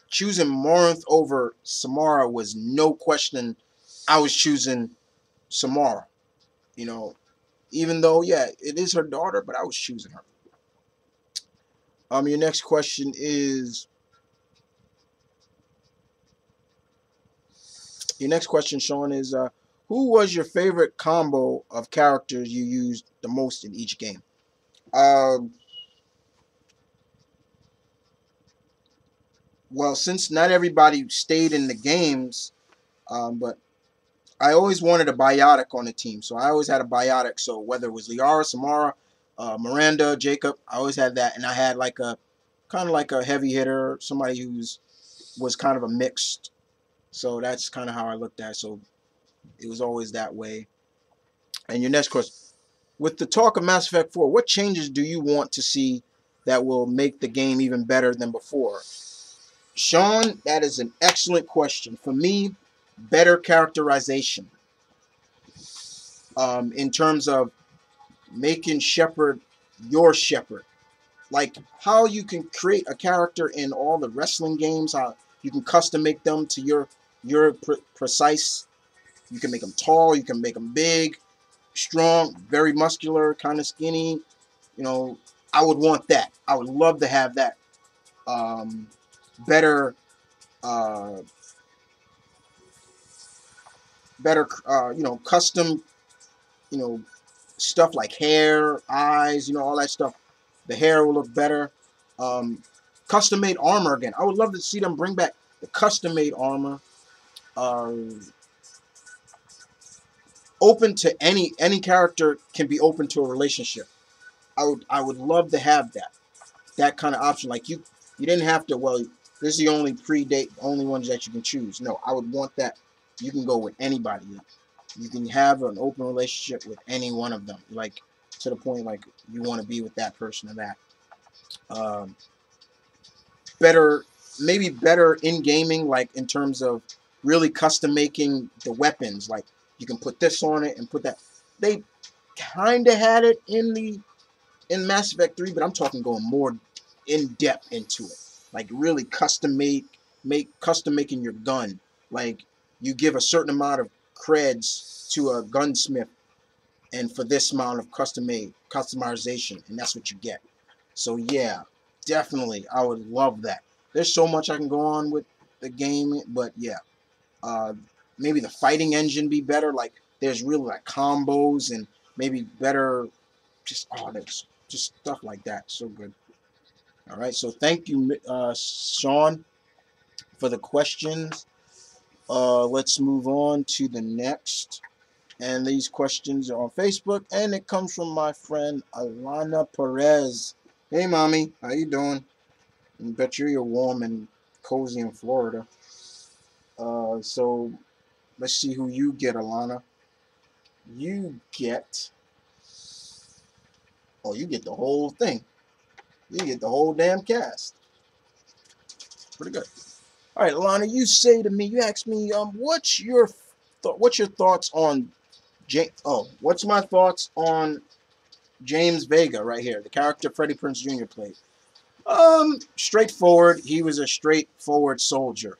Choosing Morinth over Samara was no question. I was choosing Samara. You know, even though yeah, it is her daughter, but I was choosing her. Your next question is Sean, is who was your favorite combo of characters you used the most in each game? Um, well, since not everybody stayed in the games, but I always wanted a biotic on the team, so I always had a biotic. So whether it was Liara, Samara, Miranda, Jacob, I always had that, and I had like a kind of like a heavy hitter, somebody who's was kind of a mixed. So that's kind of how I looked at it. So it was always that way. And your next question, with the talk of Mass Effect 4, what changes do you want to see that will make the game even better than before? Sean, that is an excellent question. For me, better characterization. In terms of making Shepard your Shepard. Like how you can create a character in all the wrestling games, how you can custom make them to your precise. You can make them tall, you can make them big, strong, very muscular, kind of skinny. You know, I would want that. I would love to have that. Better, uh, better, custom, you know, stuff like hair, eyes, all that stuff. The hair will look better. Um, Custom made armor again. I would love to see them bring back the custom made armor. Uh, Open to any character can be open to a relationship. I would love to have that kind of option. Like you didn't have to. Well, this is the only ones that you can choose. No, I would want that. You can go with anybody. You can have an open relationship with any one of them. Like to the point like you want to be with that person or that. Um, better, maybe better in gaming, like in terms of really custom making the weapons. Like you can put this on it and put that. They kind of had it in Mass Effect 3, but I'm talking going more in depth into it. Like really custom making your gun. Like you give a certain amount of creds to a gunsmith, and for this amount of customization, and that's what you get. So yeah, definitely, I would love that. There's so much I can go on with the game, but yeah, uh, maybe the fighting engine be better. Like there's really like combos and maybe better, there's just stuff like that. So good. All right, so thank you, Sean, for the questions. Let's move on to the next. And these questions are on Facebook, and it comes from my friend Alana Perez. Hey, mommy, how you doing? I bet you're warm and cozy in Florida. So let's see who you get, Alana. You get, you get the whole thing. You get the whole damn cast. Pretty good. All right, Alana, you asked me, what's your thoughts on what's my thoughts on James Vega right here, the character Freddie Prinze Jr. played? Straightforward. He was a straightforward soldier.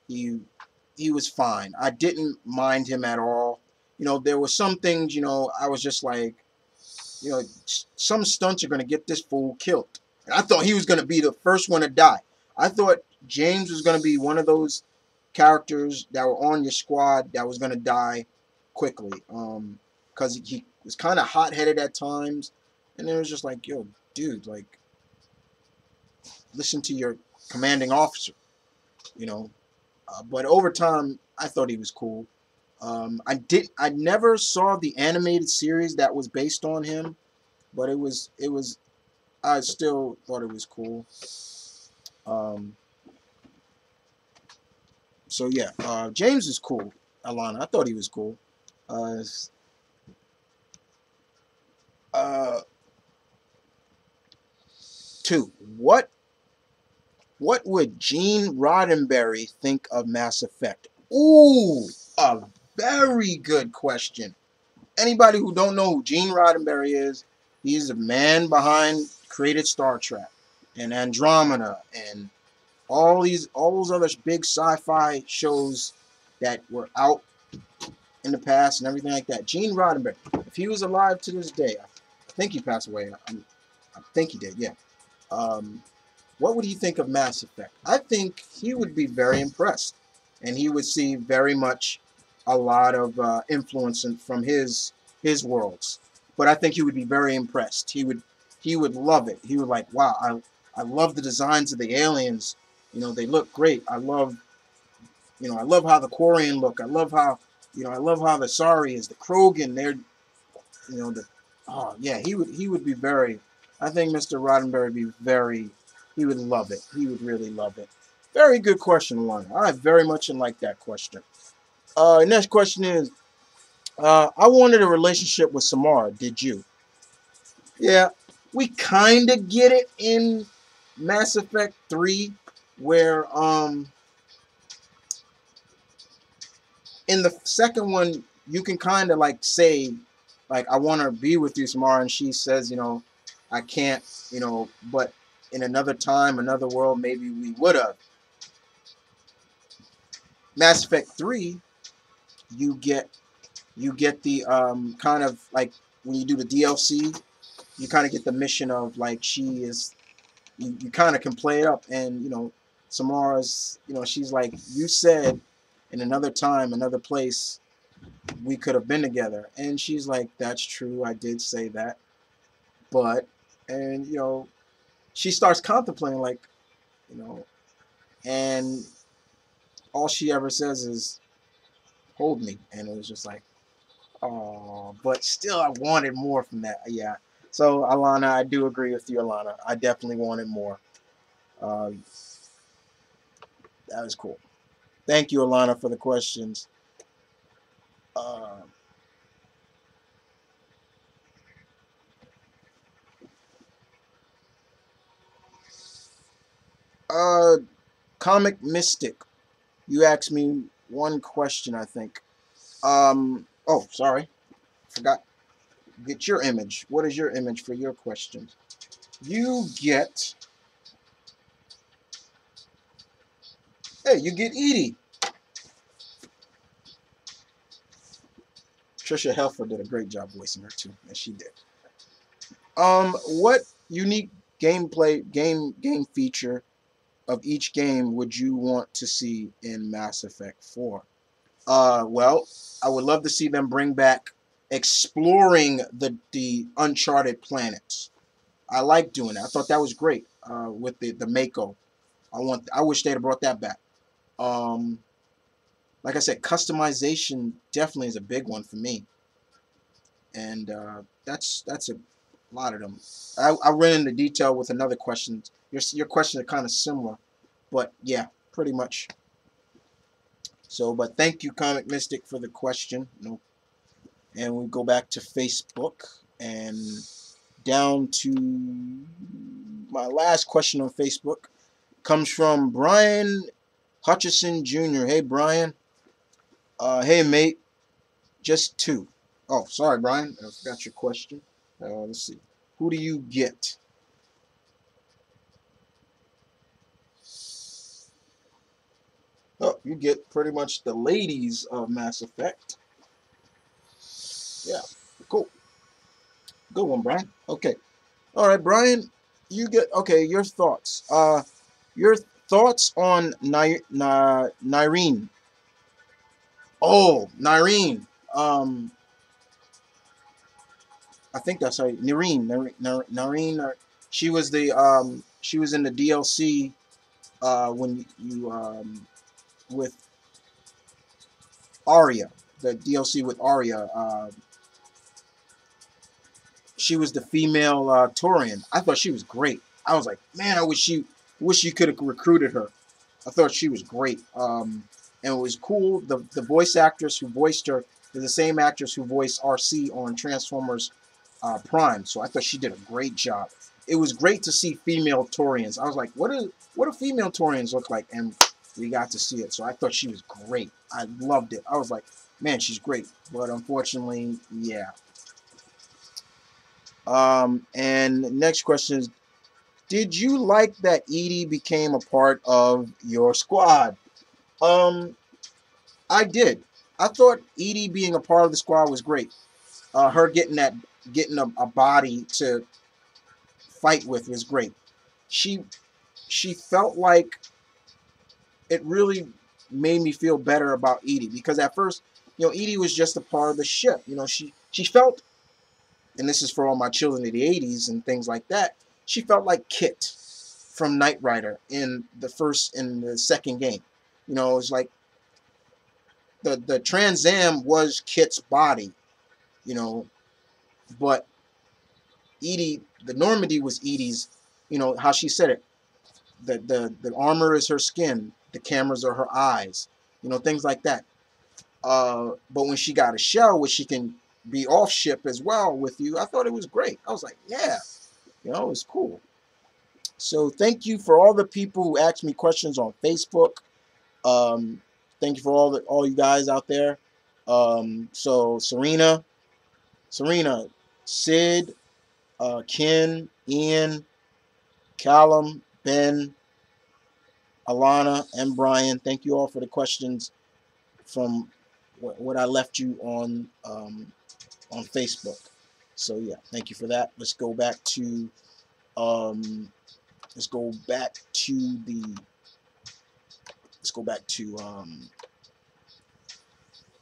He he was fine. I didn't mind him at all. There were some things. I was just like, some stunts are gonna get this fool killed. And I thought he was gonna be the first one to die. I thought James was gonna be one of those characters that were on your squad that was gonna die quickly. Because he was kind of hot headed at times, and it was just like, yo, dude, like, listen to your commanding officer, you know. But over time, I thought he was cool. I never saw the animated series that was based on him, but I still thought it was cool. Um, so yeah, James is cool. Alana, I thought he was cool. Uh, 2. What would Gene Roddenberry think of Mass Effect? Ooh, a very good question. Anybody who don't know who Gene Roddenberry is, he's the man behind created Star Trek and Andromeda and all those other big sci-fi shows that were out in the past and everything like that. Gene Roddenberry, if he was alive to this day, I think he passed away. I think he did. Yeah. Um, what would he think of Mass Effect? I think he would be very impressed, and he would see very much a lot of influence from his worlds. But I think he would be very impressed. He would love it. He would like, wow, I love the designs of the aliens. You know, they look great. I love how the Quarian look. I love how the Sari is, the Krogan. They're, the, oh yeah, he would be very. I think Mr. Roddenberry would be very. He would love it. He would really love it. Very good question, Lana. I very much like that question. Next question is, I wanted a relationship with Samara. Did you? Yeah, we kind of get it in Mass Effect 3, where in the second one, you can kind of like say, like, I want to be with you, Samara, and she says, I can't, but in another time, another world, maybe we would have. Mass Effect 3, you get the kind of like when you do the DLC, you kind of get the mission of like she is, you kind of can play it up, and Samara's, she's like, you said in another time, another place, we could have been together. And she's like, that's true, I did say that. But, and, she starts contemplating, like, you know, and all she ever says is, hold me. And it was just like, oh, but still, I wanted more from that. Yeah. So, Alana, I do agree with you, Alana. I definitely wanted more. Uh, that was cool. Thank you, Alana, for the questions. Uh, uh, Comic Mystic, you asked me one question, I think. Oh, sorry. Forgot. Get your image. What is your image for your question? You get. Hey, you get Edie. Trisha Helfer did a great job voicing her too, and she did. What unique game feature of each game would you want to see in Mass Effect 4? Well, I would love to see them bring back exploring the uncharted planets. I like doing that. I thought that was great with the Mako. I wish they'd have brought that back. Um, like I said, customization definitely is a big one for me, and that's a lot of them. I ran into detail with another question. Your questions are kind of similar, but yeah, pretty much. So, but thank you, Comic Mystic, for the question. And we go back to Facebook and down to my last question on Facebook comes from Brian Hutchison Jr. Hey, Brian. Hey, mate. Just two. Oh, sorry, Brian. I forgot your question. Let's see. Who do you get? Oh, you get pretty much the ladies of Mass Effect. Yeah, cool. Good one, Brian. Okay. All right, Brian. You get, okay, your thoughts. Your thoughts on Nyreen. Oh, Nyreen. I think that's how Nyreen. She was in the DLC when you with Arya, the DLC with Arya. She was the female Turian. I thought she was great. I was like, man, I wish you could have recruited her. I thought she was great. And it was cool. The voice actress who voiced her is the same actress who voiced RC on Transformers Prime. So I thought she did a great job. It was great to see female Torians. I was like, what do female Torians look like? And we got to see it. So I thought she was great. I loved it. I was like, man, she's great. But unfortunately, yeah. And next question is, did you like that Edie became a part of your squad? Um, I did. I thought Edie being a part of the squad was great. Her getting a body to fight with was great. She she felt like it really made me feel better about Edie because at first, Edie was just a part of the ship. She felt, and this is for all my children of the '80s and things like that. She felt like Kit from Knight Rider in the second game. It's like the Trans Am was Kit's body, you know, but Edie, the Normandy was Edie's. How she said it. The armor is her skin. The cameras are her eyes. Things like that. But when she got a shell, which she can be off ship as well with you, I thought it was great. I was like, yeah, it's cool. So thank you for all the people who asked me questions on Facebook. Thank you for all you guys out there. So Serena, Sid, Ken, Ian, Callum, Ben, Alana, and Brian. Thank you all for the questions from what I left you on Facebook. So yeah, thank you for that. Let's go back to um, let's go back to the let's go back to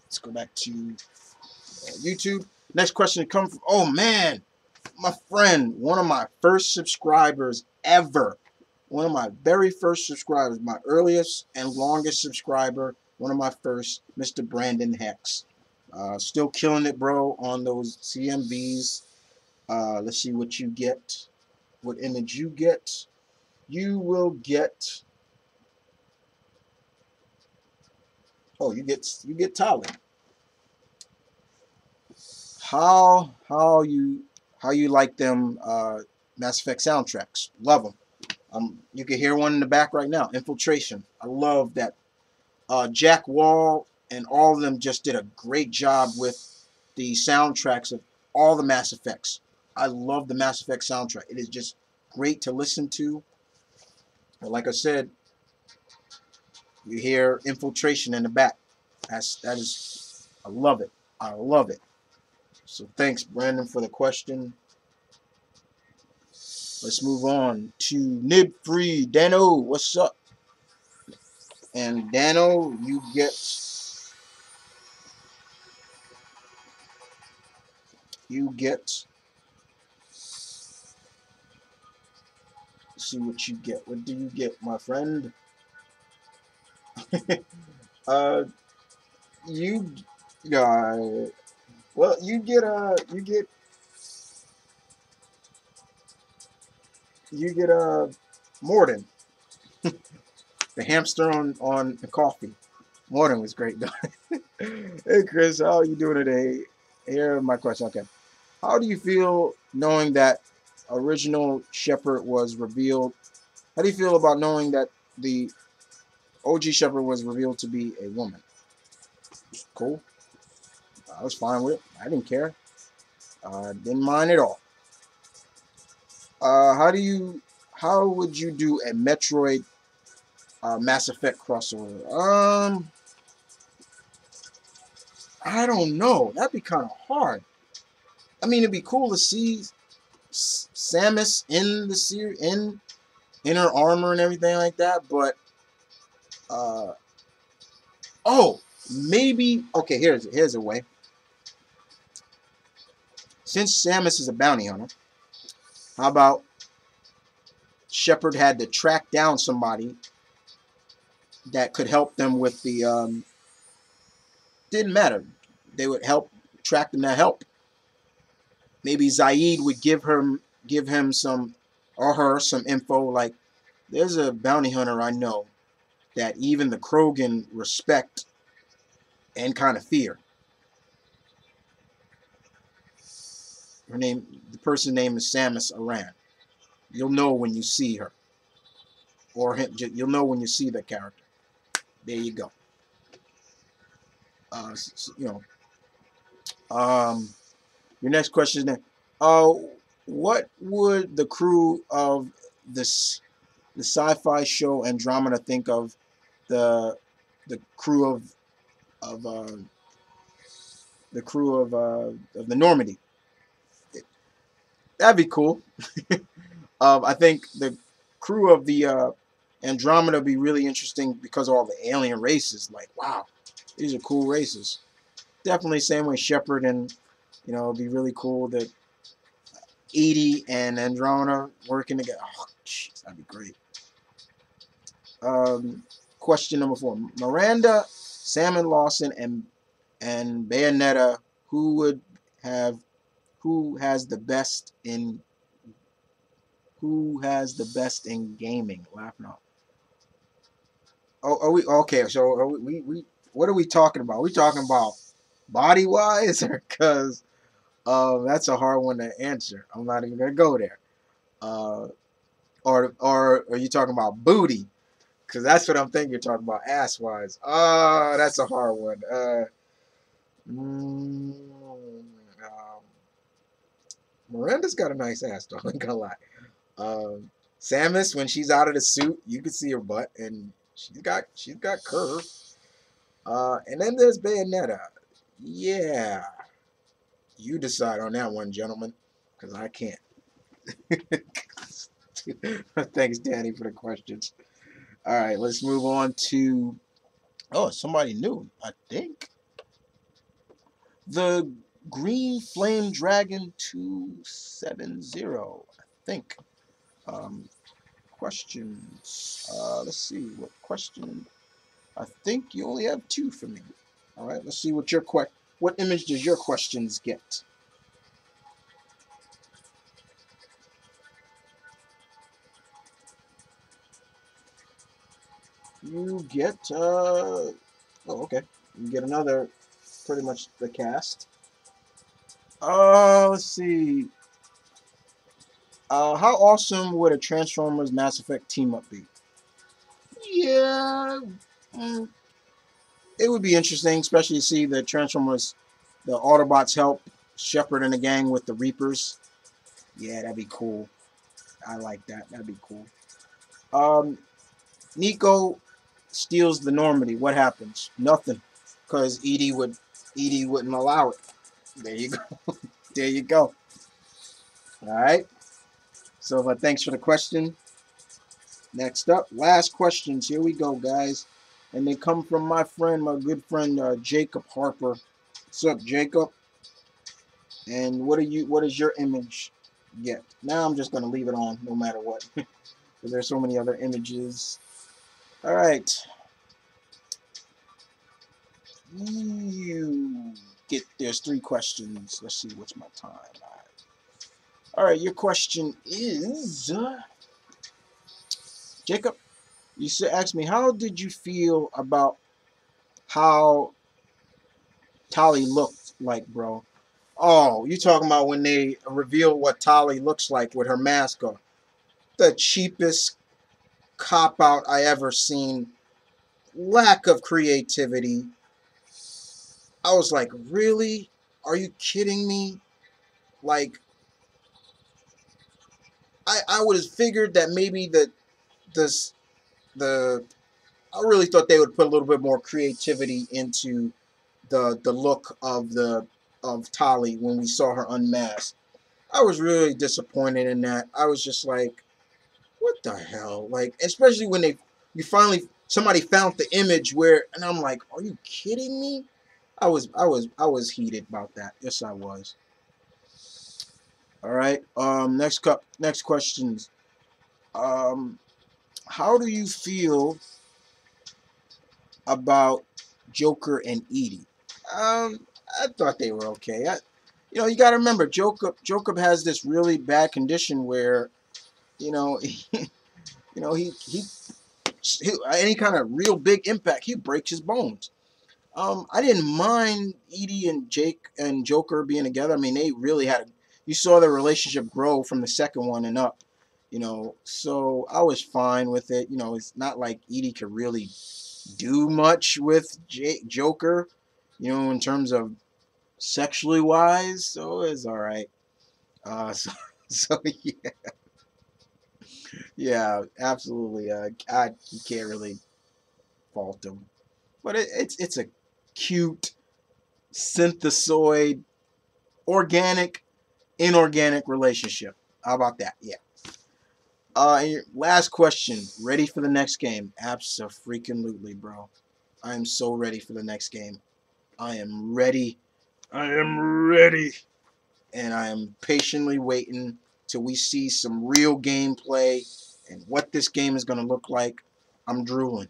let's go back to YouTube. Next question comes from, oh man, my friend, one of my first subscribers ever. One of my very first subscribers, my earliest and longest subscriber, one of my first, Mr. Brandon Hex. Still killing it, bro, on those CMVs. Let's see what you get. What image you get. You will get, oh, you get Tyler. How you like them Mass Effect soundtracks? Love them. You can hear one in the back right now. Infiltration. I love that. Jack Wall and all of them just did a great job with the soundtracks of all the Mass Effects. I love the Mass Effect soundtrack. It is just great to listen to. And like I said, you hear Infiltration in the back. I love it. I love it. So thanks, Brandon, for the question. Let's move on to Nib Free. Dano, what's up? And Dano, you get see what you get. What do you get, my friend? uh you well, you get Morden, the hamster on the coffee. Morden was great though. Hey Chris, how are you doing today? Here my question. Okay. How do you feel knowing that original Shepard was revealed? How do you feel about knowing that the OG Shepard was revealed to be a woman? Cool. I was fine with it. I didn't care. Didn't mind at all. How would you do a Metroid Mass Effect crossover? I don't know. That'd be kind of hard. I mean, it'd be cool to see Samus in the series, in her armor and everything like that. But oh, maybe okay. Here's a way. Since Samus is a bounty hunter, how about Shepard had to track down somebody that could help them with the didn't matter. They would help track them that help. Maybe Zaid would give him some or her some info like there's a bounty hunter I know that even the Krogan respect and kind of fear. The person's name is Samus Aran. You'll know when you see her, or him. You'll know when you see the character. There you go. You know. Your next question is, what would the crew of this the sci-fi show Andromeda think of the the crew of of the Normandy? That'd be cool. I think the crew of the Andromeda would be really interesting because of all the alien races. Like, wow, these are cool races. Definitely same way Shepard and it'd be really cool that Edie and Andromeda working together. Oh, jeez, that'd be great. Question number 4: Miranda, Salmon Lawson, and Bayonetta. Who would have? Who has the best in? Who has the best in gaming? Laugh now. Oh, are we okay? So are we what are we talking about? Are we talking about body wise, or because that's a hard one to answer. I'm not even gonna go there. Uh, or are you talking about booty? Because that's what I'm thinking. You're talking about ass wise. Oh, that's a hard one. Mm, Miranda's got a nice ass, though. I ain't gonna lie. Samus, when she's out of the suit, you can see her butt, and she's got curve. And then there's Bayonetta. Yeah, you decide on that one, gentlemen, because I can't. Thanks, Danny, for the questions. All right, let's move on to. Oh, somebody new, I think. The Green Flame Dragon 270, I think. Um, Questions. Let's see what question. I think you only have 2 for me. All right, let's see what image does your questions get? You get okay. You get another, pretty much the cast. Let's see. How awesome would a Transformers Mass Effect team up be? Yeah, mm, it would be interesting, especially to see the Transformers, the Autobots help Shepard and the gang with the Reapers. Yeah, that'd be cool. I like that. That'd be cool. Um, Nico steals the Normandy. What happens? Nothing, because Edie wouldn't allow it. There you go. There you go. All right. So, thanks for the question. Next up, last questions. Here we go, guys, and they come from my good friend Jacob Harper. What's up, Jacob? And what is your image get? Now I'm just gonna leave it on no matter what, because there's so many other images. All right, you get. There's 3 questions. Let's see what's my time. All right, your question is, Jacob. You asked me, how did you feel about how Tali looked like, bro? Oh, you talking about when they reveal what Tali looks like with her mask on? The cheapest cop out I ever seen. Lack of creativity. I was like, really? Are you kidding me? Like, I would have figured that maybe this the I really thought they would put a little bit more creativity into the look of Tali when we saw her unmasked. I was really disappointed in that. I was just like, what the hell? Like, especially when you finally somebody found the image where, and I'm like, are you kidding me? I was heated about that. Yes, I was. All right. Next questions. Um, how do you feel about Joker and Edie? I thought they were okay. You got to remember, Joker has this really bad condition where, you know, any kind of real big impact, he breaks his bones. I didn't mind Edie and Jake and Joker being together. I mean, they really had you saw the relationship grow from the second one and up. So I was fine with it. It's not like Edie could really do much with Joker, in terms of sexually wise. So it's all right. So, so yeah, yeah, absolutely. You can't really fault him, but it's a cute synthesoid, organic, inorganic relationship. How about that? Yeah. And your last question. Ready for the next game? Abso-freaking-lutely, bro. I am so ready for the next game. I am ready. I am ready. And I am patiently waiting till we see some real gameplay and what this game is going to look like. I'm drooling.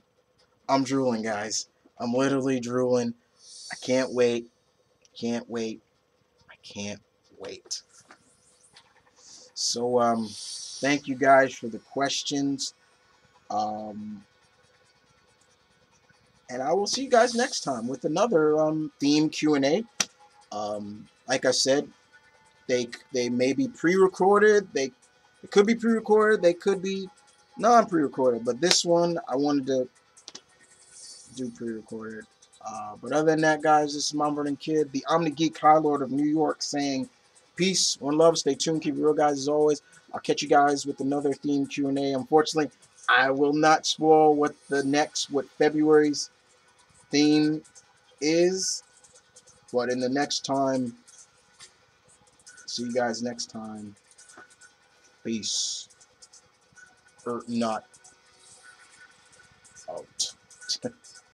I'm drooling, guys. I'm literally drooling. I can't wait. Can't wait. I can't wait. So, thank you guys for the questions. Um, and I will see you guys next time with another theme Q&A. Like I said, they may be pre-recorded. They could be pre-recorded. They could be non-pre-recorded. But this one, I wanted to do pre-recorded. But other than that, guys, this is Mount Vernon Kid, the Omni Geek High Lord of New York, saying peace, one love, stay tuned, keep it real, guys, as always. I'll catch you guys with another theme Q&A. Unfortunately, I will not spoil what February's theme is, but in the next time, see you guys next time. Peace. Not out.